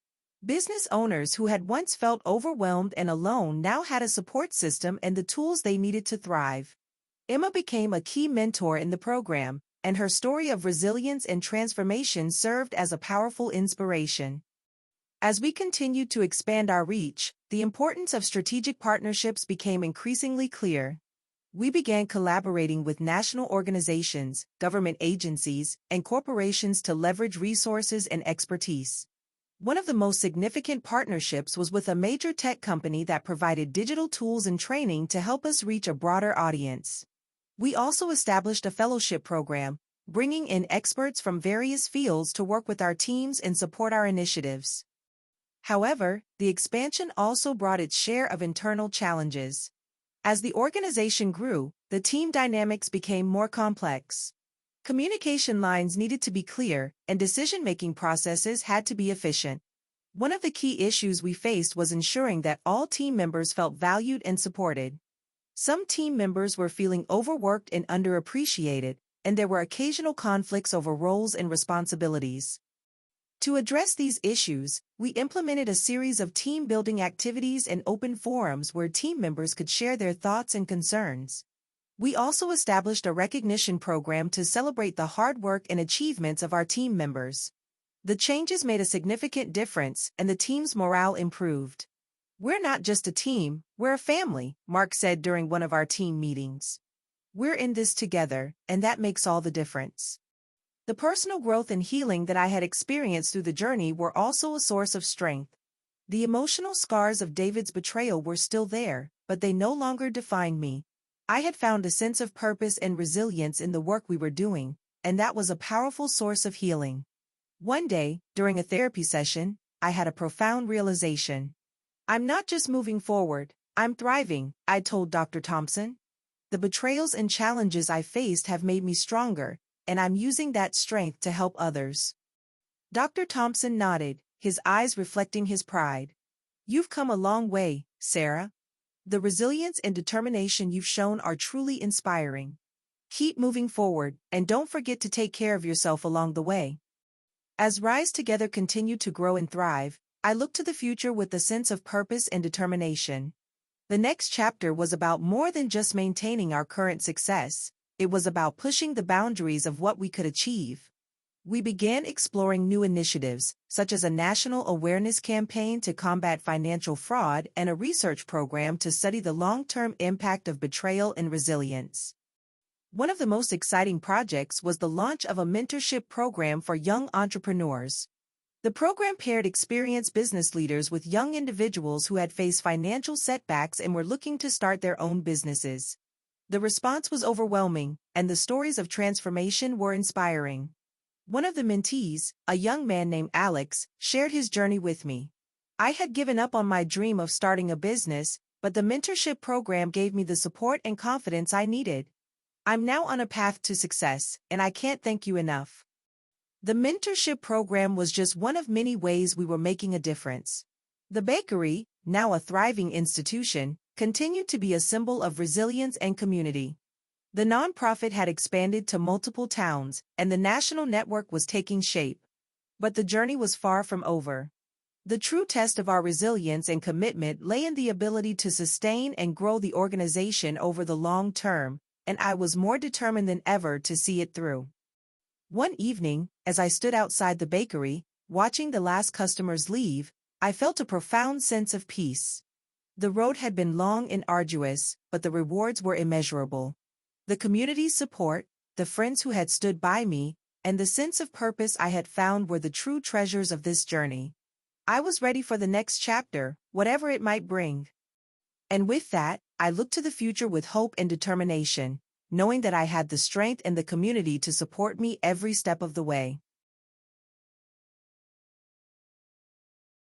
Business owners who had once felt overwhelmed and alone now had a support system and the tools they needed to thrive. Emma became a key mentor in the program, and her story of resilience and transformation served as a powerful inspiration. As we continued to expand our reach, the importance of strategic partnerships became increasingly clear. We began collaborating with national organizations, government agencies, and corporations to leverage resources and expertise. One of the most significant partnerships was with a major tech company that provided digital tools and training to help us reach a broader audience. We also established a fellowship program, bringing in experts from various fields to work with our teams and support our initiatives. However, the expansion also brought its share of internal challenges. As the organization grew, the team dynamics became more complex. Communication lines needed to be clear, and decision-making processes had to be efficient. One of the key issues we faced was ensuring that all team members felt valued and supported. Some team members were feeling overworked and underappreciated, and there were occasional conflicts over roles and responsibilities. To address these issues, we implemented a series of team-building activities and open forums where team members could share their thoughts and concerns. We also established a recognition program to celebrate the hard work and achievements of our team members. The changes made a significant difference, and the team's morale improved. "We're not just a team, we're a family," Mark said during one of our team meetings. "We're in this together, and that makes all the difference." The personal growth and healing that I had experienced through the journey were also a source of strength. The emotional scars of David's betrayal were still there, but they no longer defined me. I had found a sense of purpose and resilience in the work we were doing, and that was a powerful source of healing. One day, during a therapy session, I had a profound realization. "I'm not just moving forward, I'm thriving," I told Dr. Thompson. "The betrayals and challenges I faced have made me stronger, and I'm using that strength to help others." Dr. Thompson nodded, his eyes reflecting his pride. "You've come a long way, Sarah. The resilience and determination you've shown are truly inspiring. Keep moving forward, and don't forget to take care of yourself along the way." As Rise Together continued to grow and thrive, I looked to the future with a sense of purpose and determination. The next chapter was about more than just maintaining our current success. It was about pushing the boundaries of what we could achieve. We began exploring new initiatives, such as a national awareness campaign to combat financial fraud and a research program to study the long-term impact of betrayal and resilience. One of the most exciting projects was the launch of a mentorship program for young entrepreneurs. The program paired experienced business leaders with young individuals who had faced financial setbacks and were looking to start their own businesses. The response was overwhelming, and the stories of transformation were inspiring. One of the mentees, a young man named Alex, shared his journey with me. "I had given up on my dream of starting a business, but the mentorship program gave me the support and confidence I needed. I'm now on a path to success, and I can't thank you enough." The mentorship program was just one of many ways we were making a difference. The bakery, now a thriving institution, continued to be a symbol of resilience and community. The nonprofit had expanded to multiple towns, and the national network was taking shape. But the journey was far from over. The true test of our resilience and commitment lay in the ability to sustain and grow the organization over the long term, and I was more determined than ever to see it through. One evening, as I stood outside the bakery, watching the last customers leave, I felt a profound sense of peace. The road had been long and arduous, but the rewards were immeasurable. The community's support, the friends who had stood by me, and the sense of purpose I had found were the true treasures of this journey. I was ready for the next chapter, whatever it might bring. And with that, I looked to the future with hope and determination, knowing that I had the strength and the community to support me every step of the way.